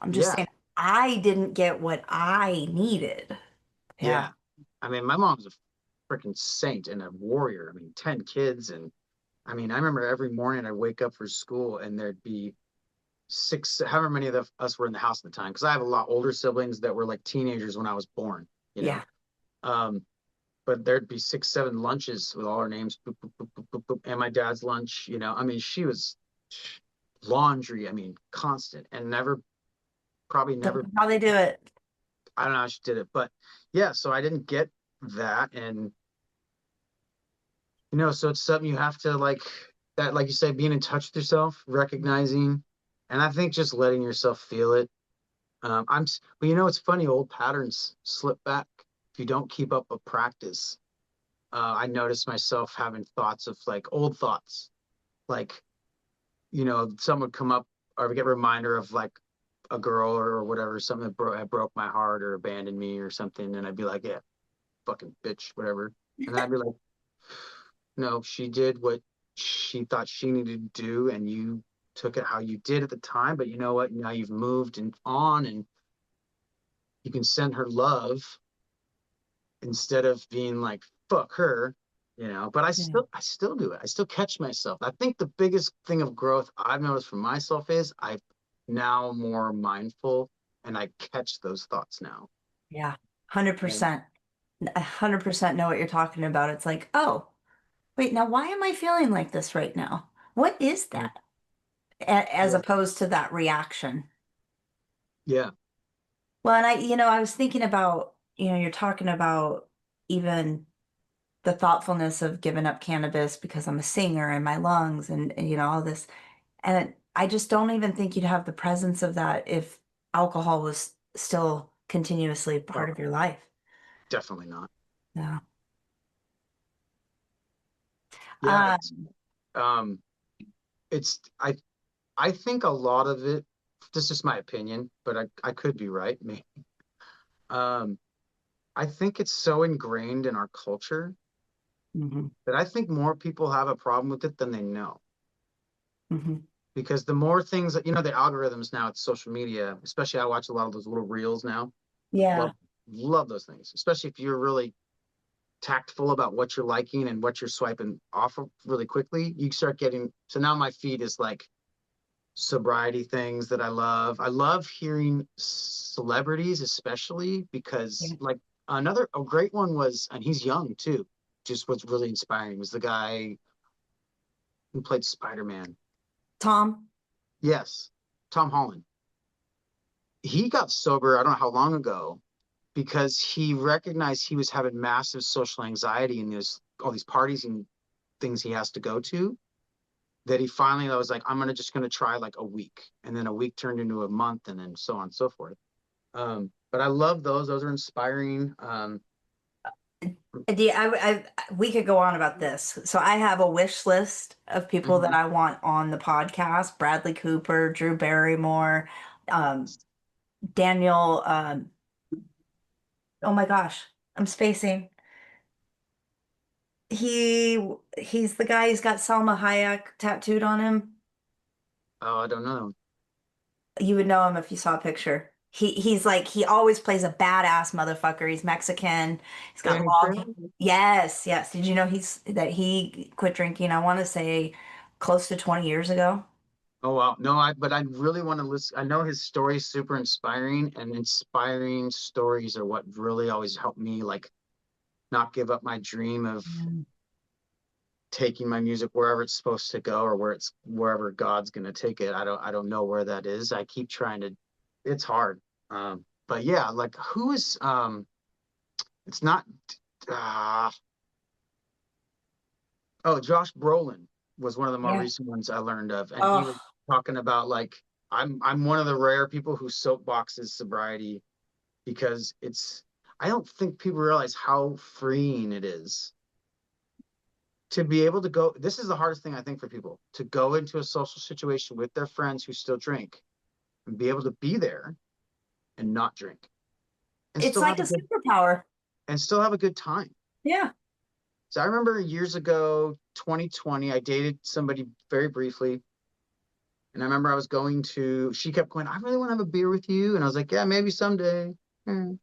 I'm just Yeah, saying I didn't get what I needed. Yeah. yeah. I mean, my mom's a freaking saint and a warrior. I mean, 10 kids. And I mean, I remember every morning I wake up for school and there'd be 6, however many of us were in the house at the time, because I have a lot older siblings that were like teenagers when I was born, you know. Yeah. Um, but there'd be 6, 7 lunches with all our names, boop, boop, boop, boop, boop, boop, and my dad's lunch, you know. I mean, she was laundry, I mean, constant and never, probably Don't never, know how they do it. I don't know how she did it, but yeah, so I didn't get that. And, so it's something you have to like that, like you say, being in touch with yourself, recognizing, and I think just letting yourself feel it. But it's funny, old patterns slip back if you don't keep up a practice. I noticed myself having thoughts of like old thoughts, like, some would come up or I would get a reminder of like a girl or whatever, something that broke my heart or abandoned me or something. And I'd be like, yeah, fucking bitch, whatever. And then I'd be like, no, she did what she thought she needed to do. And you took it how you did at the time. But you know what? Now you've moved and on, and you can send her love instead of being like, fuck her. But I Yeah. still do it. I still catch myself. I think the biggest thing of growth I've noticed for myself is I'm now more mindful and I catch those thoughts now. Yeah. And 100%. 100% know what you're talking about. It's like, oh, wait, now why am I feeling like this right now? What is yeah, that? As yeah, opposed to that reaction. yeah, Well, and I was thinking about, you're talking about even the thoughtfulness of giving up cannabis because I'm a singer and my lungs and all this. And I just don't even think you'd have the presence of that if alcohol was still continuously part oh, of your life. definitely not. Yeah. Yeah, Uh, um, it's I think a lot of it. This is my opinion, but I could be right. Me. Um, I think it's so ingrained in our culture mhm, that I think more people have a problem with it than they know. mhm. Because the more things that, the algorithms now, it's social media, especially I watch a lot of those little reels now. Yeah. Love, love those things, especially if you're really tactful about what you're liking and what you're swiping off of really quickly, you start getting, so now my feed is like sobriety things that I love. I love hearing celebrities, especially because Yeah. like a great one was, and he's young too, just what's really inspiring was the guy who played Spider-Man. Tom? Yes, Tom Holland. He got sober, I don't know how long ago, because he recognized he was having massive social anxiety and there's all these parties and things he has to go to, that he finally was like, I'm just gonna try like a week. And then a week turned into a month and then so on and so forth. But I love those. Those are inspiring. We could go on about this. So I have a wish list of people that Mhm. I want on the podcast: Bradley Cooper, Drew Barrymore, um, Daniel. Oh my gosh, I'm spacing. He's the guy who's got Salma Hayek tattooed on him. Oh, I don't know. You would know him if you saw a picture. He's like he always plays a badass motherfucker. He's Mexican. He's got Danny long. Trejo? Yes, yes. Did you know he quit drinking? I want to say close to 20 years ago. Oh wow. No, but I really want to listen. I know his story is super inspiring, and inspiring stories are what really always help me like not give up my dream of Mm. taking my music wherever it's supposed to go or wherever God's gonna take it. I don't know where that is. I keep trying to, it's hard. But yeah, like who is it's not uh oh, Josh Brolin was one of the more Yeah. recent ones I learned of, and he was Oh, talking about like I'm one of the rare people who soapboxes sobriety because I don't think people realize how freeing it is to be able to go. This is the hardest thing I think for people, to go into a social situation with their friends who still drink and be able to be there and not drink and it's still like have a a good superpower. time. Yeah. So I remember years ago, 2020, I dated somebody very briefly. And I remember she kept going, I really want to have a beer with you. And I was like, yeah, maybe someday. Hmm.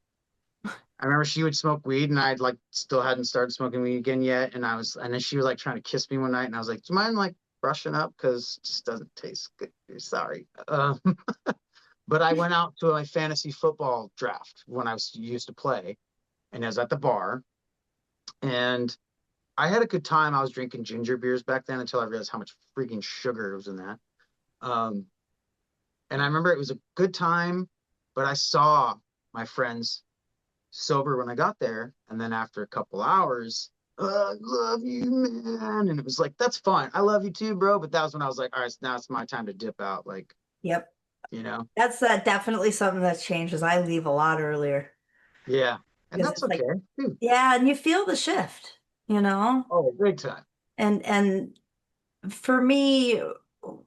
I remember she would smoke weed and I'd like still hadn't started smoking weed again yet. And then she was like trying to kiss me one night. And I was like, do you mind like brushing up? Cause it just doesn't taste good. Sorry. But I went out to a fantasy football draft when I used to play, and I was at the bar and I had a good time. I was drinking ginger beers back then until I realized how much freaking sugar was in that. Um, and I remember it was a good time, but I saw my friends sober when I got there. And then after a couple hours, I love you, man. And it was like, that's fine. I love you too, bro. But that was when I was like, all right, now it's my time to dip out. Like, Yep. you know, That's definitely something that's changed as I leave a lot earlier yeah. And because that's it's like, okay too. yeah, and you feel the shift, you know? Oh, big time. And for me,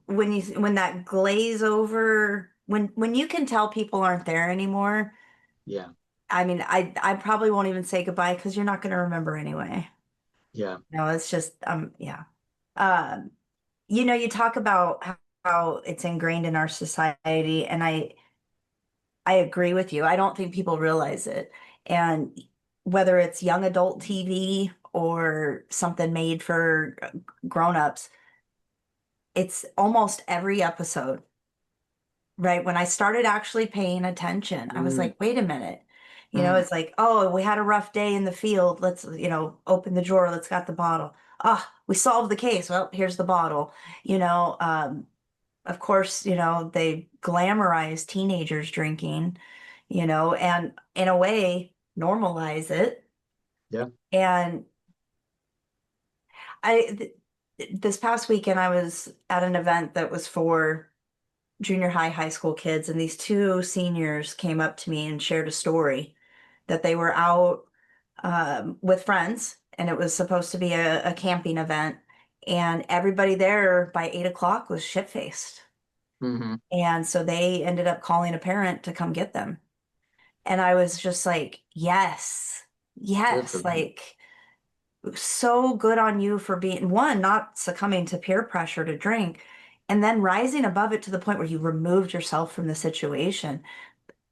when that glaze over, when you can tell people aren't there anymore, Yeah. I mean, I probably won't even say goodbye because you're not going to remember anyway. Yeah. No, it's just yeah. Um, you talk about how it's ingrained in our society, and I agree with you. I don't think people realize it. And whether it's young adult TV or something made for grown-ups, it's almost every episode, right? When I started actually paying attention, I was Mm, like, wait a minute. mm, It's like, oh, we had a rough day in the field. Let's, open the drawer. Let's got the bottle. Ah, we solved the case. Well, here's the bottle. Of course, they glamorize teenagers drinking, and in a way normalize it. yeah. And this past weekend, I was at an event that was for junior high, high school kids, and these two seniors came up to me and shared a story that they were out with friends, and it was supposed to be a camping event, and everybody there by 8 o'clock was shit-faced. Hmm. And so they ended up calling a parent to come get them. And I was just like, yes, Good for yes, them. like so good on you for being one, not succumbing to peer pressure to drink, and then rising above it to the point where you removed yourself from the situation.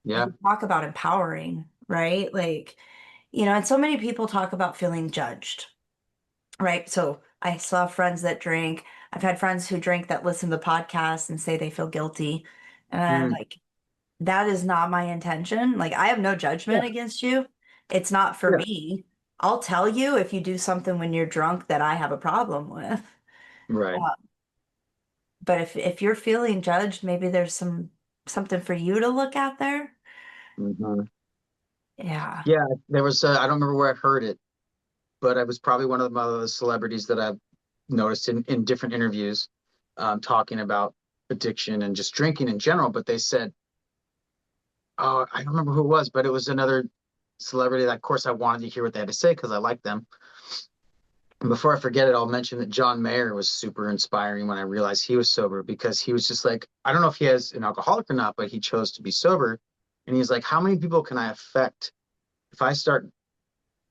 Yeah. You talk about empowering, right? Like and so many people talk about feeling judged, right? So I still have friends that drink. I've had friends who drink that listen to the podcast and say they feel guilty. And I'm Mm, like, that is not my intention. Like, I have no yeah, judgment against you. It's not for yeah, me. I'll tell you if you do something when you're drunk that I have a problem with. right. Uh, but if you're feeling judged, maybe there's something for you to look at there. Hmm. Yeah. Yeah, there was, I don't remember where I heard it, but I was probably one of the celebrities that I've noticed in different interviews, talking about addiction and just drinking in general. But they said, oh, I don't remember who it was, but it was another celebrity that, of course, I wanted to hear what they had to say because I like them. And before I forget it, I'll mention that John Mayer was super inspiring when I realized he was sober, because he was just like, I don't know if he has an alcoholic or not, but he chose to be sober. And he's like, how many people can I affect if I start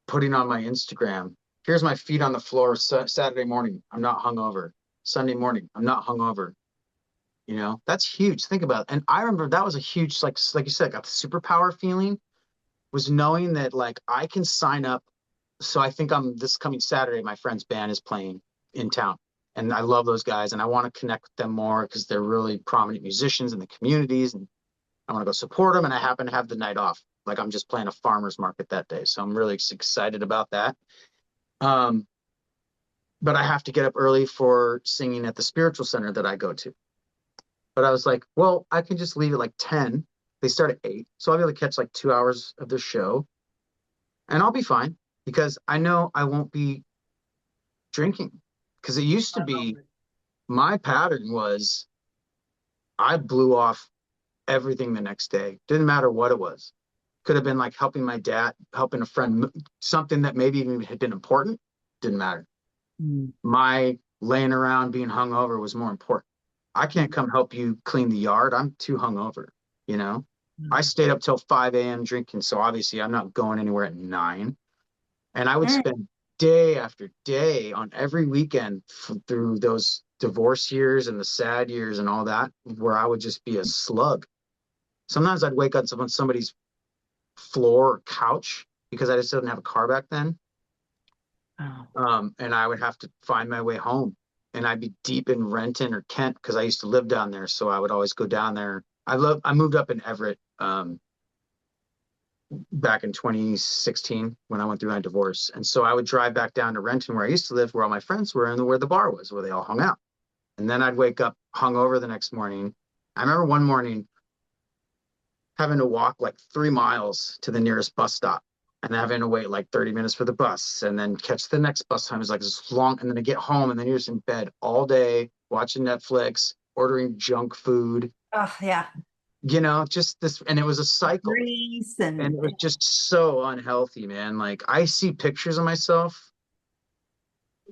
putting on my Instagram? Here's my feet on the floor Saturday morning, I'm not hungover. Sunday morning, I'm not hungover. That's huge. Think about it. And I remember that was a huge, like you said, got the superpower feeling, was knowing that like I can sign up. So I think this coming Saturday, my friend's band is playing in town. And I love those guys and I want to connect with them more because they're really prominent musicians in the communities, and I want to go support them. And I happen to have the night off. Like I'm just playing a farmer's market that day. So I'm really excited about that. Um, but I have to get up early for singing at the spiritual center that I go to. But I was like, well, I can just leave at like 10. They start at 8. So I'll be able to catch like 2 hours of the show and I'll be fine because I know I won't be drinking. Because it used to be, my pattern was I blew off everything the next day. Didn't matter what it was. Could have been like helping my dad, helping a friend, something that maybe even had been important. Didn't matter. Mm. My laying around being hungover was more important. I can't come help you clean the yard. I'm too hungover, you know? I stayed up till 5 a.m. drinking, so obviously I'm not going anywhere at 9. And I would Mm. spend day after day on every weekend through those divorce years and the sad years and all that, where I would just be a slug. Sometimes I'd wake up on somebody's floor or couch because I just didn't have a car back then. Oh. And I would have to find my way home. And I'd be deep in Renton or Kent because I used to live down there. So I would always go down there. I moved up in Everett back in 2016 when I went through my divorce. And so I would drive back down to Renton where I used to live, where all my friends were, and where the bar was, where they all hung out. And then I'd wake up hungover the next morning. I remember one morning having to walk like 3 miles to the nearest bus stop and having to wait like 30 minutes for the bus and then catch the next bus time. It was like this long, and then I get home and then you're just in bed all day watching Netflix, ordering junk food, Oh, yeah. just this. And it was a cycle. Grease And and it was just so unhealthy, man. Like I see pictures of myself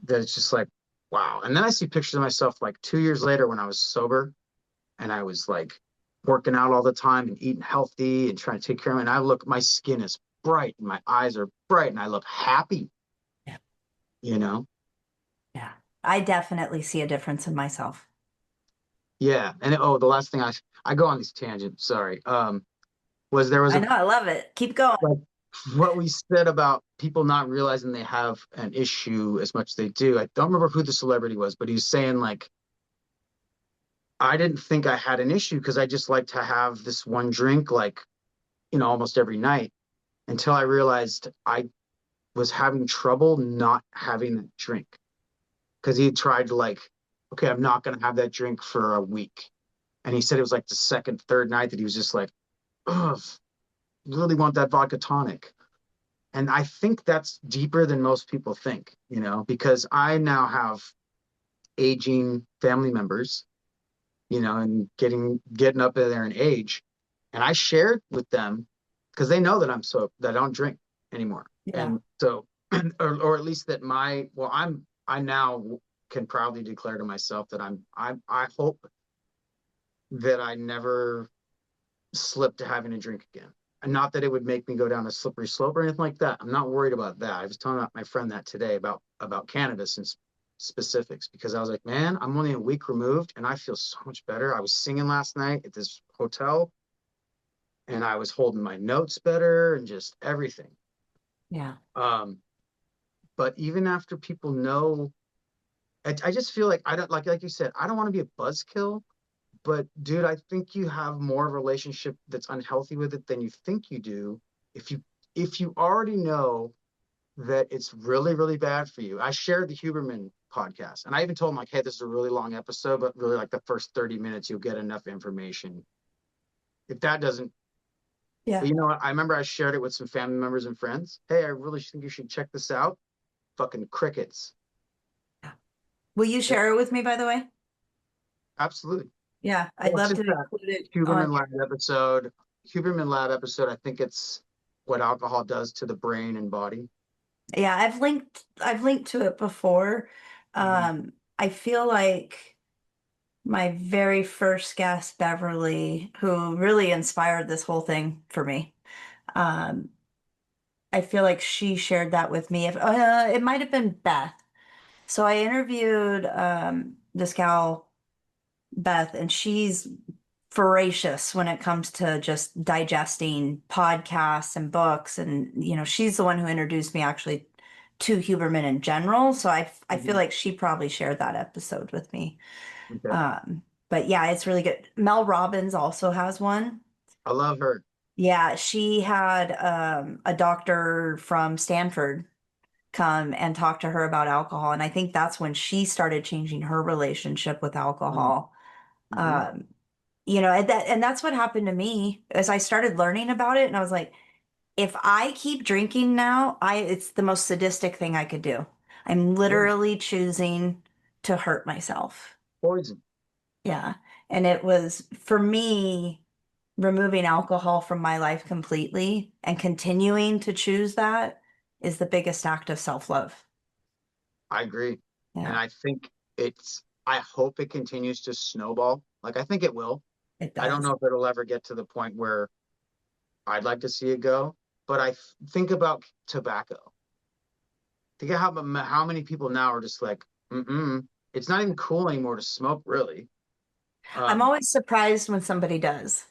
that it's just like, wow. And then I see pictures of myself like 2 years later when I was sober and I was like working out all the time and eating healthy and trying to take care of it. And my skin is bright and my eyes are bright and I look happy, yeah. you know? Yeah. I definitely see a difference in myself. Yeah. And the last thing I go on these tangents, sorry. Was there was I a know, I love it. Keep going. like what we said about people not realizing they have an issue as much as they do. I don't remember who the celebrity was, but he's saying like, I didn't think I had an issue because I just like to have this one drink, like, almost every night, until I realized I was having trouble not having that drink. Because he had tried to like, okay, I'm not going to have that drink for a week. And he said it was like the second, third night that he was just like, ugh, really want that vodka tonic. And I think that's deeper than most people think, because I now have aging family members, and getting up there in age. And I shared with them because they know that that I don't drink anymore. Yeah. And so, or at least that I now can proudly declare to myself that I hope that I never slip to having a drink again. And not that it would make me go down a slippery slope or anything like that. I'm not worried about that. I was telling my friend that today about cannabis and specifics, because I was like, man, I'm only a week removed and I feel so much better. I was singing last night at this hotel and I was holding my notes better and just everything. Yeah. But even after people know, I just feel like I don't like you said, I don't want to be a buzzkill, but dude, I think you have more of a relationship that's unhealthy with it than you think you do. If you already know that it's really, really bad for you. I shared the Huberman podcast and I even told him like, hey, this is a really long episode, but really like the first 30 minutes, you'll get enough information. If that doesn't, Yeah. but you know what? I remember I shared it with some family members and friends. Hey, I really think you should check this out. Fucking crickets. Will you share it with me, by the way? Absolutely. Yeah, I'd Well, it's love just to that include it on. Huberman Lab episode. Huberman Lab episode, I think it's what alcohol does to the brain and body. Yeah, I've linked to it before. Mhm. I feel like my very first guest, Beverly, who really inspired this whole thing for me. Um, I feel like she shared that with me. If it might have been Beth. So I interviewed this gal, Beth, and she's voracious when it comes to just digesting podcasts and books. And, she's the one who introduced me actually to Huberman in general. So I feel Mhm. like she probably shared that episode with me. Okay. But yeah, it's really good. Mel Robbins also has one. I love her. Yeah, she had a doctor from Stanford come and talk to her about alcohol. And I think that's when she started changing her relationship with alcohol. Mm-hmm. Um, and that's what happened to me as I started learning about it. And I was like, if I keep drinking now, it's the most sadistic thing I could do. I'm Yeah. literally choosing to hurt myself. Poison. Yeah. And it was for me removing alcohol from my life completely and continuing to choose that is the biggest act of self-love. I agree. And Yeah, I think I hope it continues to snowball. Like, I think it will. it I don't does. know if it'll ever get to the point where I'd like to see it go, but think about tobacco. Think of how many people now are just like, mm-mm, it's not even cool anymore to smoke, really. I'm Um, always surprised when somebody does.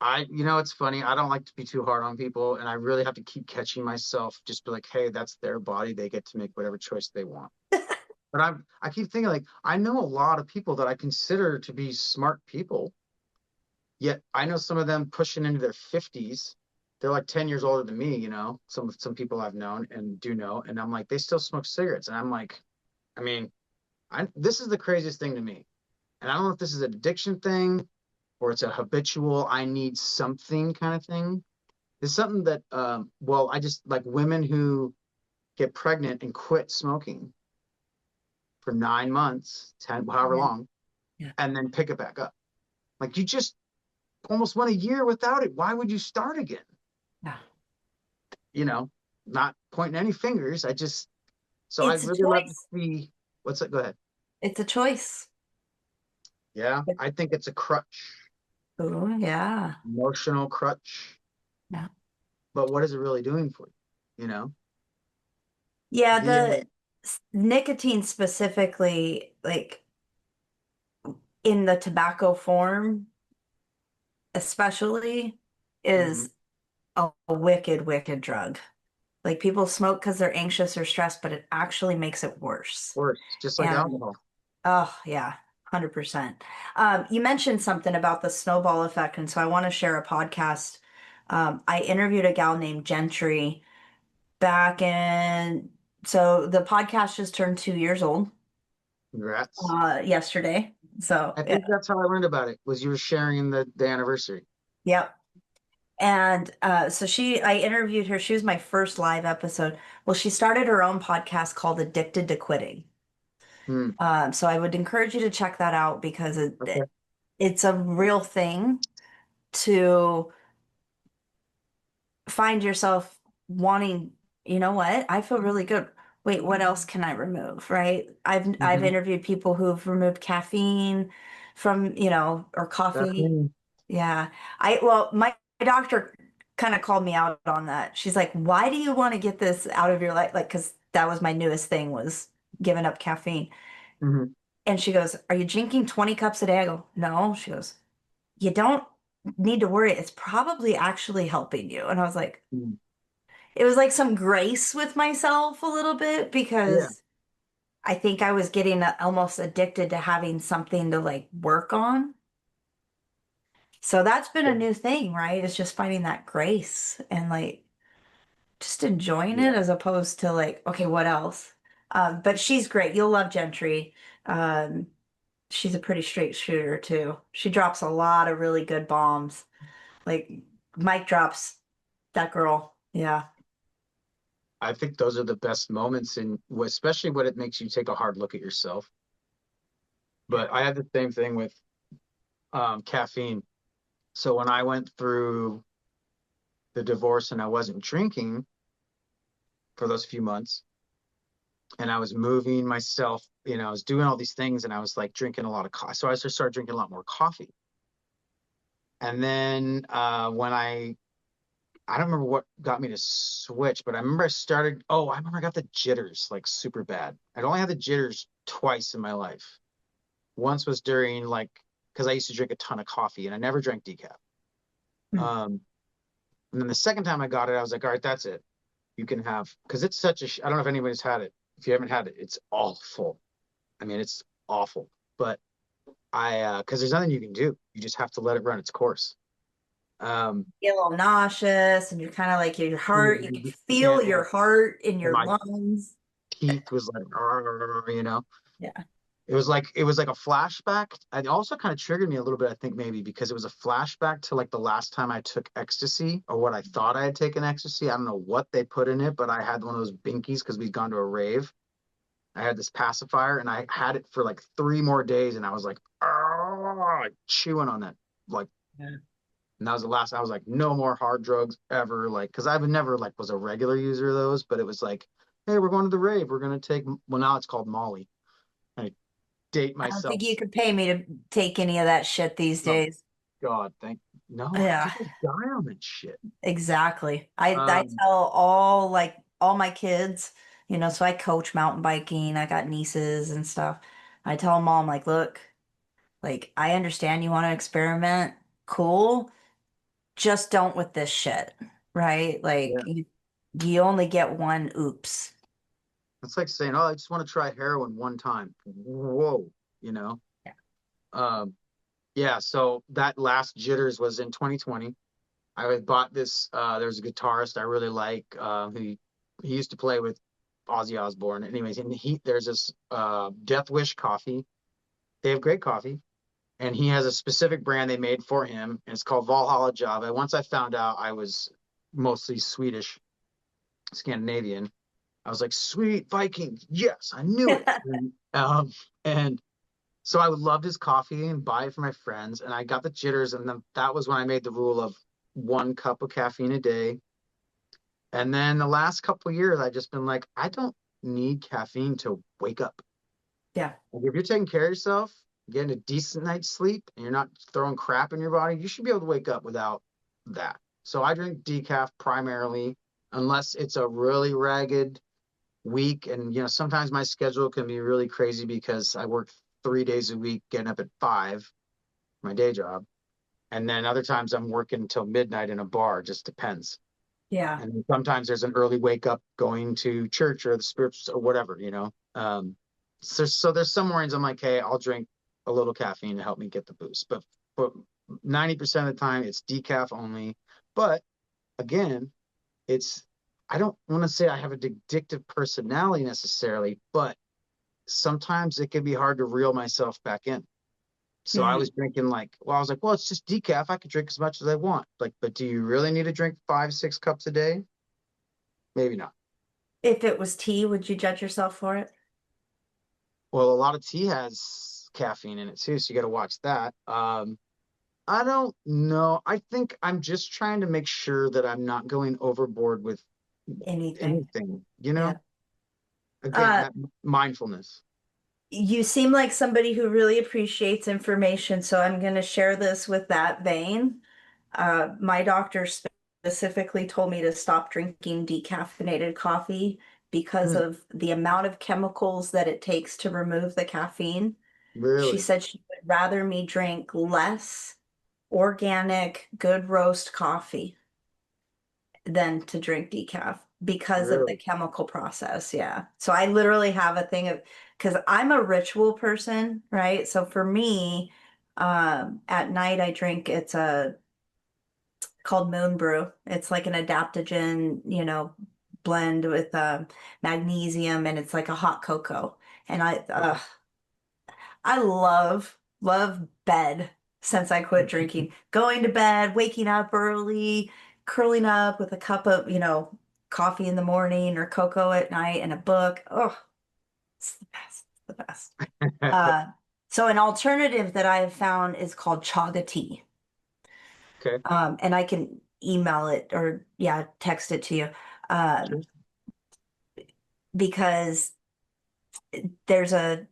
it's funny. I don't like to be too hard on people, and I really have to keep catching myself, just be like, hey, that's their body. They get to make whatever choice they want. But I keep thinking like, I know a lot of people that I consider to be smart people, yet I know some of them pushing into their 50s. They're like 10 years older than me, some people I've known and do know, and I'm like, they still smoke cigarettes. And I'm like, I mean, this is the craziest thing to me. And I don't know if this is an addiction thing or it's a habitual, I need something kind of thing. It's something that, well, I just like women who get pregnant and quit smoking for 9 months, 10, however Yeah. long, Yeah. and then pick it back up. Like you just almost went a year without it. Why would you start again? Yeah. You know, not pointing any fingers. So I'd It's a really love to choice. see what's it. Go ahead. It's a choice. Yeah, I think it's a crutch, Oh, yeah. emotional crutch. Yeah. But what is it really doing for you? You know, Yeah, the the nicotine specifically, like in the tobacco form, especially, mhm, is a wicked, wicked drug. Like people smoke because they're anxious or stressed, but it actually makes it worse. worse, just like And alcohol. oh, yeah, 100%. You mentioned something about the snowball effect, and so I want to share a podcast. I interviewed a gal named Gentry back in, so the podcast just turned 2 years old Congrats. yesterday. So, I think that's how I learned about it. Was you were sharing the anniversary? yep. And so I interviewed her. She was my first live episode. Well, she started her own podcast called Addicted to Quitting. Hmm. So I would encourage you to check that out because Okay. it's a real thing to find yourself wanting, you know what? I feel really good. Wait, what else can I remove? Right? I've Mm-hmm. interviewed people who've removed caffeine from, or coffee. Definitely. Yeah. Well, my doctor kind of called me out on that. She's like, "Why do you want to get this out of your life?" Like, because that was my newest thing was giving up caffeine. Hmm. And she goes, "Are you drinking 20 cups a day?" I go, "No." She goes, "You don't need to worry. It's probably actually helping you." And I was like, it was like some grace with myself a little bit Yeah. because I think I was getting almost addicted to having something to like work on. So that's been a new thing, right? It's just finding that grace and like just enjoying it Yeah. as opposed to like, okay, what else? But she's great. You'll love Gentry. Um, she's a pretty straight shooter too. She drops a lot of really good bombs. Like mic drops, that girl. Yeah. I think those are the best moments in, especially when it makes you take a hard look at yourself. Yeah. But I had the same thing with caffeine. So when I went through the divorce and I wasn't drinking for those few months, and I was moving myself, I was doing all these things, and I was like drinking a lot of coffee. So I just started drinking a lot more coffee. And then when I don't remember what got me to switch, but I remember I remember I got the jitters like super bad. I'd only had the jitters twice in my life. Once was during like, because I used to drink a ton of coffee and I never drank decaf. Mm. Um, and then the second time I got it, I was like, all right, that's it. You can have, because it's such I don't know if anybody's had it. If you haven't had it, it's awful. I mean, it's awful. But because there's nothing you can do. You just have to let it run its course. Um, Get a little nauseous and you're kind of like your heart, you can and, feel your heart in and your my lungs. teeth was like, Yeah. it was like a flashback. It also kind of triggered me a little bit, I think maybe because it was a flashback to like the last time I took ecstasy or what I thought I had taken ecstasy. I don't know what they put in it, but I had one of those binkies because we'd gone to a rave. I had this pacifier and I had it for like 3 more days and I was like, oh, chewing on that. Like, Yeah. and that was the last, I was like, no more hard drugs ever. Like, cause I've never like was a regular user of those, but it was like, hey, we're going to the rave. We're going to take, well, now it's called Molly. I date I don't think myself. you could pay me to take any of that shit these Oh days. God, no, Yeah, people die on that shit. exactly. I Um, tell all my kids, so I coach mountain biking. I got nieces and stuff. I tell them all, I'm like, look, like I understand you want to experiment. Cool. Just don't with this shit, right? yeah, Like you only get one oops. it's like saying, oh, I just want to try heroin one time. Whoa, you know? Yeah. Um, yeah, so that last Jitters was in 2020. I had bought this. There's a guitarist I really like. He used to play with Ozzy Osbourne. Anyways, and there's this Death Wish coffee. They have great coffee, and he has a specific brand they made for him, and it's called Valhalla Java. Once I found out I was mostly Swedish, Scandinavian, I was like, sweet Vikings, yes, I knew it. And so I would love his coffee and buy it for my friends, and I got the jitters, and then that was when I made the rule of 1 cup of caffeine a day. And then the last couple of years, I've just been like, I don't need caffeine to wake up. Yeah. Like if you're taking care of yourself, getting a decent night's sleep, and you're not throwing crap in your body, you should be able to wake up without that. So I drink decaf primarily, unless it's a really ragged week. And sometimes my schedule can be really crazy because I work 3 days a week, getting up at 5, my day job. And then other times I'm working until midnight in a bar, just depends. Yeah. And sometimes there's an early wake up going to church or the spirits or whatever. So there's some mornings I'm like, hey, I'll drink a little caffeine to help me get the boost. But 90% of the time it's decaf only. But again, it's I don't want to say I have an addictive personality necessarily, but sometimes it can be hard to reel myself back in. So I Mm. was drinking I was like, well, it's just decaf. I could drink as much as I want. Like, but do you really need to drink 5, 6 cups a day? Maybe not. If it was tea, would you judge yourself for it? Well, a lot of tea has caffeine in it too, so you got to watch that. I don't know. I think I'm just trying to make sure that I'm not going overboard with Anything. anything, Yeah. Again, Uh, that mindfulness. you seem like somebody who really appreciates information, so I'm going to share this with that vein. My doctor specifically told me to stop drinking decaffeinated coffee because Hmm, of the amount of chemicals that it takes to remove the caffeine. She really? said she would rather me drink less organic, good roast coffee. than to drink decaf because of the Really? chemical process. Yeah. So I literally have a thing of, because I'm a ritual person, right? So for me, at night I drink, it's a called Moon Brew. It's like an adaptogen, blend with magnesium, and it's like a hot cocoa. And Okay. I love bed since I quit drinking. Going to bed, waking up early, curling up with a cup of, coffee in the morning or cocoa at night and a book. Oh, it's the best. It's the best. Uh, so an alternative that I have found is called chaga tea. Okay. And I can email it or yeah, text it to you. Um, Sure. because there's a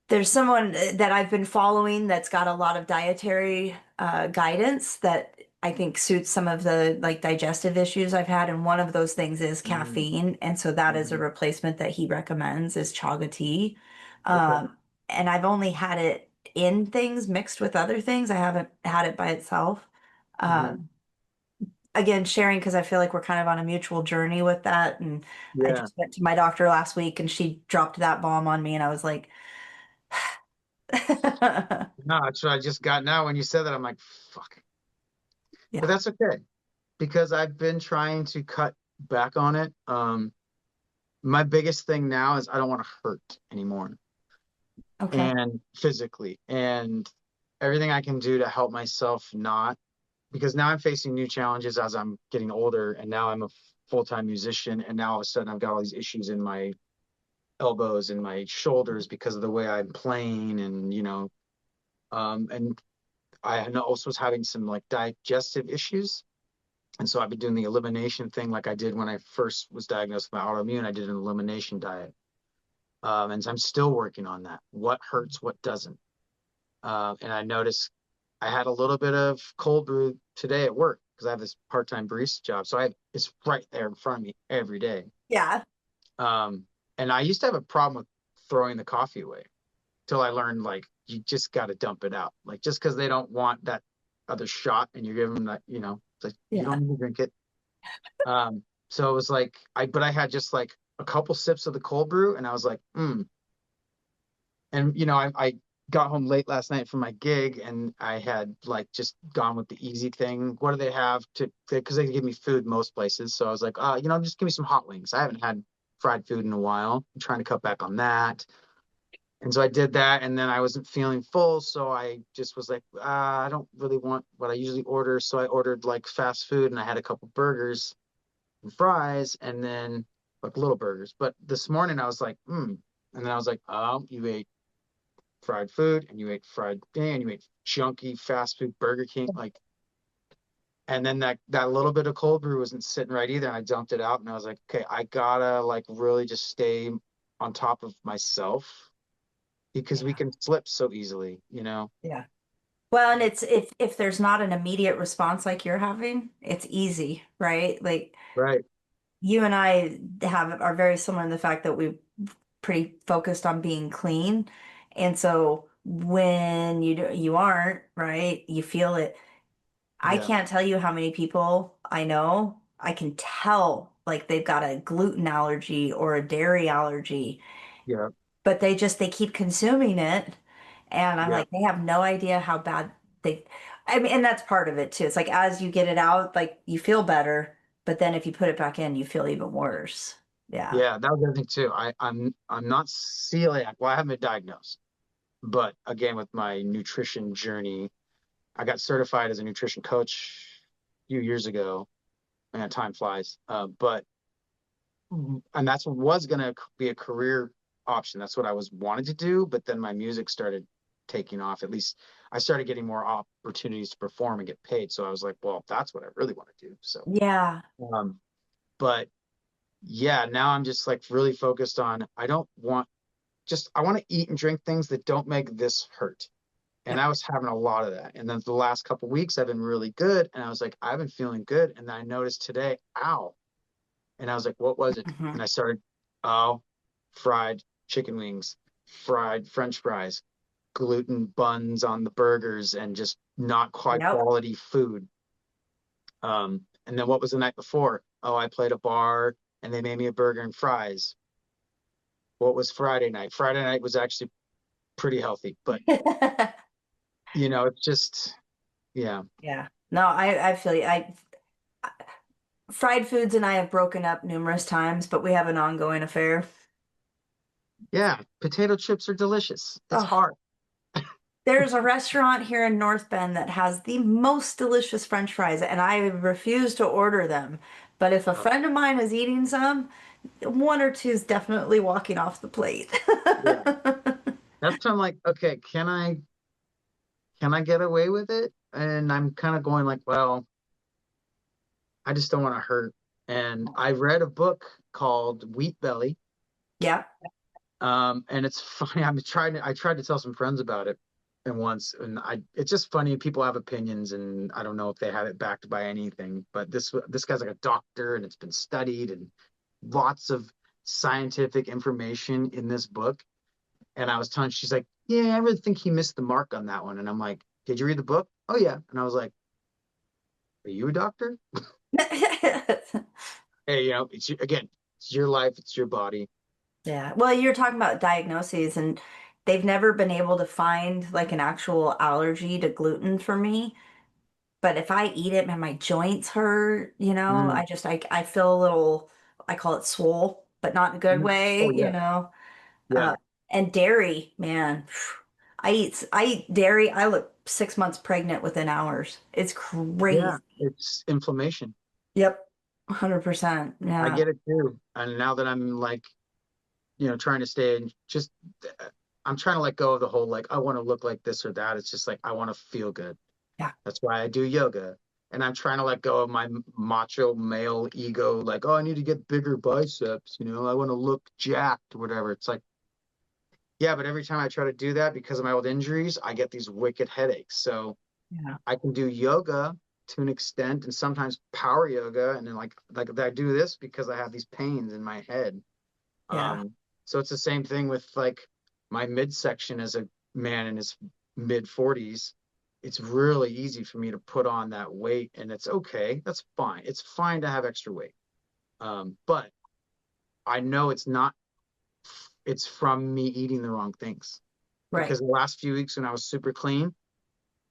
there's someone that I've been following that's got a lot of dietary guidance that I think suits some of the like digestive issues I've had, and one of those things is Mm, caffeine, and so that is a mhm. replacement that he recommends is chaga tea. Okay. And I've only had it in things mixed with other things. I haven't had it by itself. Hmm. Um, Again, sharing because I feel like we're kind of on a mutual journey with that, and I Yeah. just went to my doctor last week, and she dropped that bomb on me, and I was like. No, that's what I just got now. When you said that, I'm like, fuck. But Yeah. that's okay because I've been trying to cut back on it. My biggest thing now is I don't want to hurt anymore Okay. and physically and everything I can do to help myself not because now I'm facing new challenges as I'm getting older and now I'm a full-time musician and now all of a sudden I've got all these issues in my elbows and my shoulders because of the way I'm playing and and also was having some like digestive issues. And so I've been doing the elimination thing like I did when I first was diagnosed with my autoimmune. I did an elimination diet. And so I'm still working on that. What hurts, what doesn't. And I noticed I had a little bit of cold brew today at work because I have this part-time barista job. So it's right there in front of me every day. Yeah. Um, and I used to have a problem with throwing the coffee away till I learned like you just got to dump it out. Like just because they don't want that other shot and you're giving them that, it's like you Yeah. don't need to drink it. So it was like but I had just like a couple sips of the cold brew and I was like, And I got home late last night from my gig and I had like just gone with the easy thing. What do they have to because they give me food most places. So I was like, just give me some hot wings. I haven't had fried food in a while. I'm trying to cut back on that. And so I did that and then I wasn't feeling full. So I just was like, I don't really want what I usually order. So I ordered like fast food and I had a couple burgers and fries and then like little burgers. But this morning I was like, And then I was like, you ate fried food and you ate fried and you ate junky fast food Burger King and then that little bit of cold brew wasn't sitting right either and I dumped it out and I was like okay I gotta like really just stay on top of myself because we Yeah. can slip so easily. Yeah. Well, and it's if there's not an immediate response like you're having, it's easy, right? Like Right. you and I are very similar in the fact that we pretty focused on being clean. And so when you aren't, right, you feel it. I Yeah. can't tell you how many people I know, I can tell like they've got a gluten allergy or a dairy allergy, Yeah. but they keep consuming it. And I'm Yeah. like, they have no idea how bad they, I mean, and that's part of it too. It's like as you get it out, like you feel better, but then if you put it back in, you feel even worse. Yeah. Yeah, that was the other thing too. I'm not celiac. Well, I haven't been diagnosed, but again, with my nutrition journey, I got certified as a nutrition coach a few years ago. Man, time flies. But and that's what was gonna be a career option. That's what I was wanted to do, but then my music started taking off. At least I started getting more opportunities to perform and get paid. So I was like, well, that's what I really want to do. So, Yeah. um, but yeah, now I'm just like really focused on I want to eat and drink things that don't make this hurt. And Yep. I was having a lot of that. And then the last couple of weeks I've been really good. And I was like, I've been feeling good. And then I noticed today, ow. And I was like, what was it? Hmm. And I started, oh, fried chicken wings, fried French fries, gluten buns on the burgers, and just not quite Yep. quality food. And then what was the night before? Oh, I played a bar and they made me a burger and fries. What was Friday night? Friday night was actually pretty healthy, but it's just, yeah. Yeah. No, I feel you. Fried foods and I have broken up numerous times, but we have an ongoing affair. Yeah. Potato chips are delicious. It's Oh, hard. there's a restaurant here in North Bend that has the most delicious French fries, and I refuse to order them. But if a Oh, friend of mine is eating some, one or two is definitely walking off the plate. yeah. That's when I'm like, okay, can I get away with it? And I'm kind of going like, well, I just don't want to hurt. And I read a book called Wheat Belly. Yeah, And it's funny. I tried to tell some friends about it and once, and it's just funny. People have opinions, and I don't know if they have it backed by anything, but this guy's like a doctor, and it's been studied, and lots of scientific information in this book. And I was telling, she's like, yeah, I really think he missed the mark on that one. And I'm like, did you read the book? Oh yeah. And I was like, are you a doctor? Hey, again, it's your life, it's your body. yeah. Well, you're talking about diagnoses, and they've never been able to find like an actual allergy to gluten for me. But if I eat it, man, my joints hurt, Mm, I feel a little, I call it swole, but not in a good mm. way, Oh yeah. Yeah. Uh, and dairy, man, I eat dairy. I look 6 months pregnant within hours. It's Yeah. crazy. It's inflammation. Yep. 100%. I Yeah. get it too. And now that I'm like, trying to stay in just, I'm trying to let go of the whole, like, I want to look like this or that. It's just like, I want to feel good. Yeah. That's why I do yoga. And I'm trying to let go of my macho male ego, like, oh, I need to get bigger biceps, I want to look jacked or whatever. It's like, yeah, but every time I try to do that because of my old injuries, I get these wicked headaches. So Yeah. I can do yoga to an extent and sometimes power yoga. And then like I do this because I have these pains in my head. Yeah. So it's the same thing with like my midsection as a man in his mid 40s. It's really easy for me to put on that weight and it's okay. That's fine. It's fine to have extra weight. But I know it's from me eating the wrong things Right. because the last few weeks when I was super clean,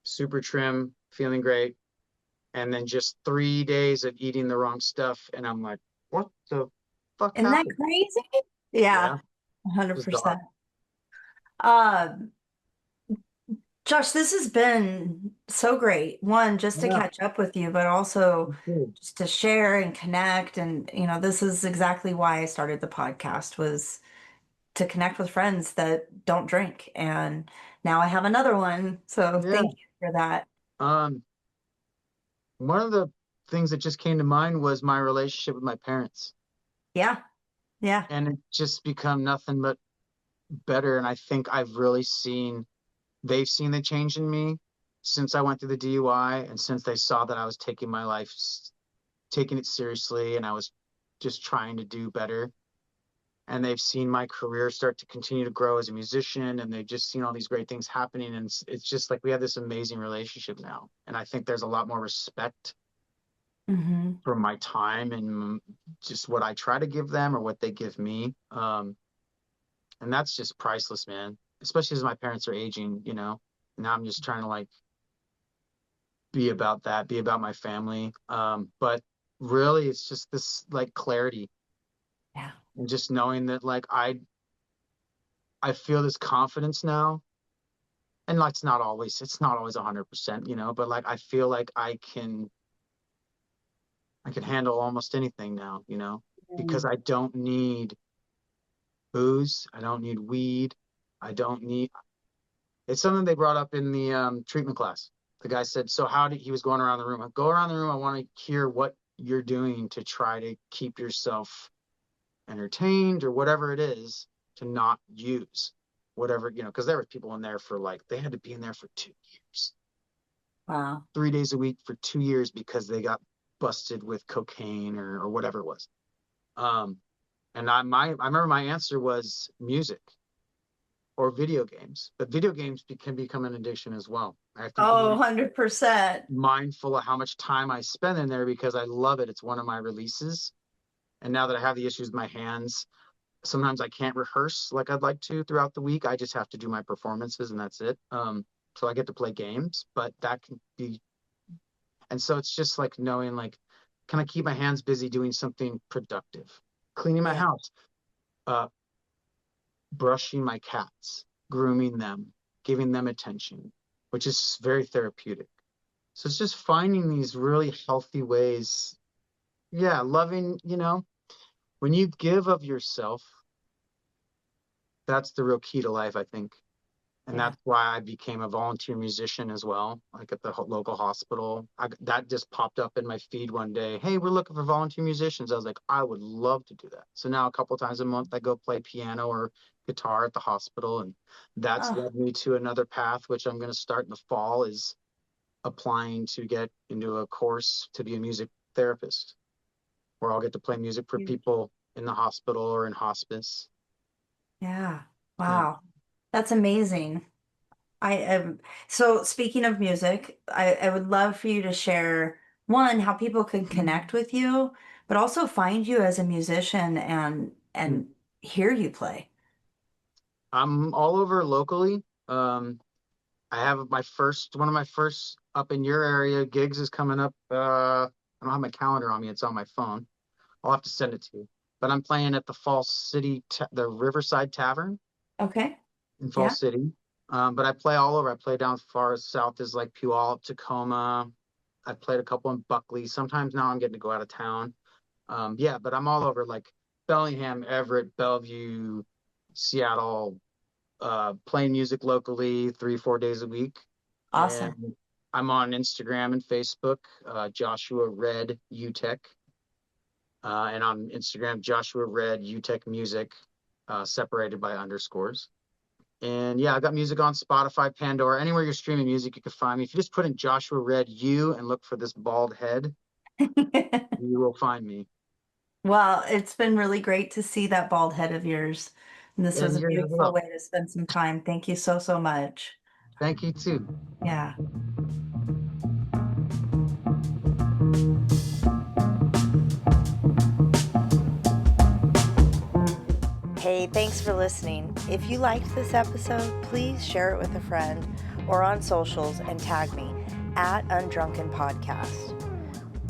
super trim, feeling great, and then just 3 days of eating the wrong stuff, and I'm like, what the fuck Isn't that happened? crazy? Yeah. Yeah, 100%. bizarre. Um, Josh, this has been so great. One, just to Yeah, catch up with you, but also cool. just to share and connect. And, this is exactly why I started the podcast was to connect with friends that don't drink. And now I have another one. So Yeah. thank you for that. Um, one of the things that just came to mind was my relationship with my parents, Yeah. Yeah. and it just become nothing but better. And I think they've seen the change in me since I went through the DUI, and since they saw that I was taking my life, taking it seriously, and I was just trying to do better. And they've seen my career start to continue to grow as a musician, and they've just seen all these great things happening. And it's just like we have this amazing relationship now. And I think there's a lot more respect Hmm. for my time and just what I try to give them or what they give me. And that's just priceless, man. Especially as my parents are aging, Now I'm just trying to like be about that, be about my family. But really it's just this like clarity Yeah. and just knowing that like I feel this confidence now. And like it's not always 100%, but like I feel like I can handle almost anything now, because I don't need booze, I don't need weed, I don't need it's something they brought up in the treatment class. The guy said, so he was going around the room. I go around the room, I want to hear what you're doing to try to keep yourself entertained or whatever it is to not use whatever, because there were people in there for like, they had to be in there for 2 years, Wow. 3 days a week for 2 years because they got busted with cocaine or whatever it was. And I remember my answer was music. or video games. But video games can become an addiction as well. I have to Oh, be 100%. mindful of how much time I spend in there because I love it. It's one of my releases. And now that I have the issues with my hands, sometimes I can't rehearse like I'd like to throughout the week. I just have to do my performances and that's it. So I get to play games, but that can be, and so it's just like knowing like, can I keep my hands busy doing something productive? Cleaning my house, brushing my cats, grooming them, giving them attention, which is very therapeutic. So it's just finding these really healthy ways. Yeah, loving, when you give of yourself, that's the real key to life, I think. And Yeah. that's why I became a volunteer musician as well, like at the local hospital. That just popped up in my feed one day. Hey, we're looking for volunteer musicians. I was like, I would love to do that. So now a couple times a month, I go play piano or guitar at the hospital. And that's Oh, led me to another path, which I'm going to start in the fall, is applying to get into a course to be a music therapist, where I'll get to play music for people in the hospital or in hospice. yeah. Yeah. Wow. That's amazing. I am. So speaking of music, I would love for you to share one, how people can connect with you, but also find you as a musician and hear you play. I'm all over locally. I have one of my first up in your area gigs is coming up. I don't have my calendar on me. It's on my phone. I'll have to send it to you. But I'm playing at the Falls City, the Riverside Tavern Okay. in Yeah. Falls City. But I play all over. I play down as far as south as like Puyallup, Tacoma. I've played a couple in Buckley. Sometimes now I'm getting to go out of town. Yeah, but I'm all over like Bellingham, Everett, Bellevue, Seattle, playing music locally 3-4 days a week. And Awesome. I'm on Instagram and Facebook, Joshua Red UTech. And on Instagram, Joshua Red UTech Music, separated by underscores. And yeah, I got music on Spotify, Pandora, anywhere you're streaming music, you can find me. If you just put in Joshua Red U and look for this bald head, you will find me. Well, it's been really great to see that bald head of yours. And this was And a yours as beautiful well. way to spend some time. Thank you so, so much. Thank you too. Yeah. Hey, thanks for listening. If you liked this episode, please share it with a friend or on socials and tag me at Undrunken Podcast.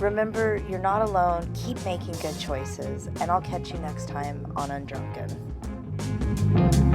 Remember, you're not alone. Keep making good choices, and I'll catch you next time on Undrunken.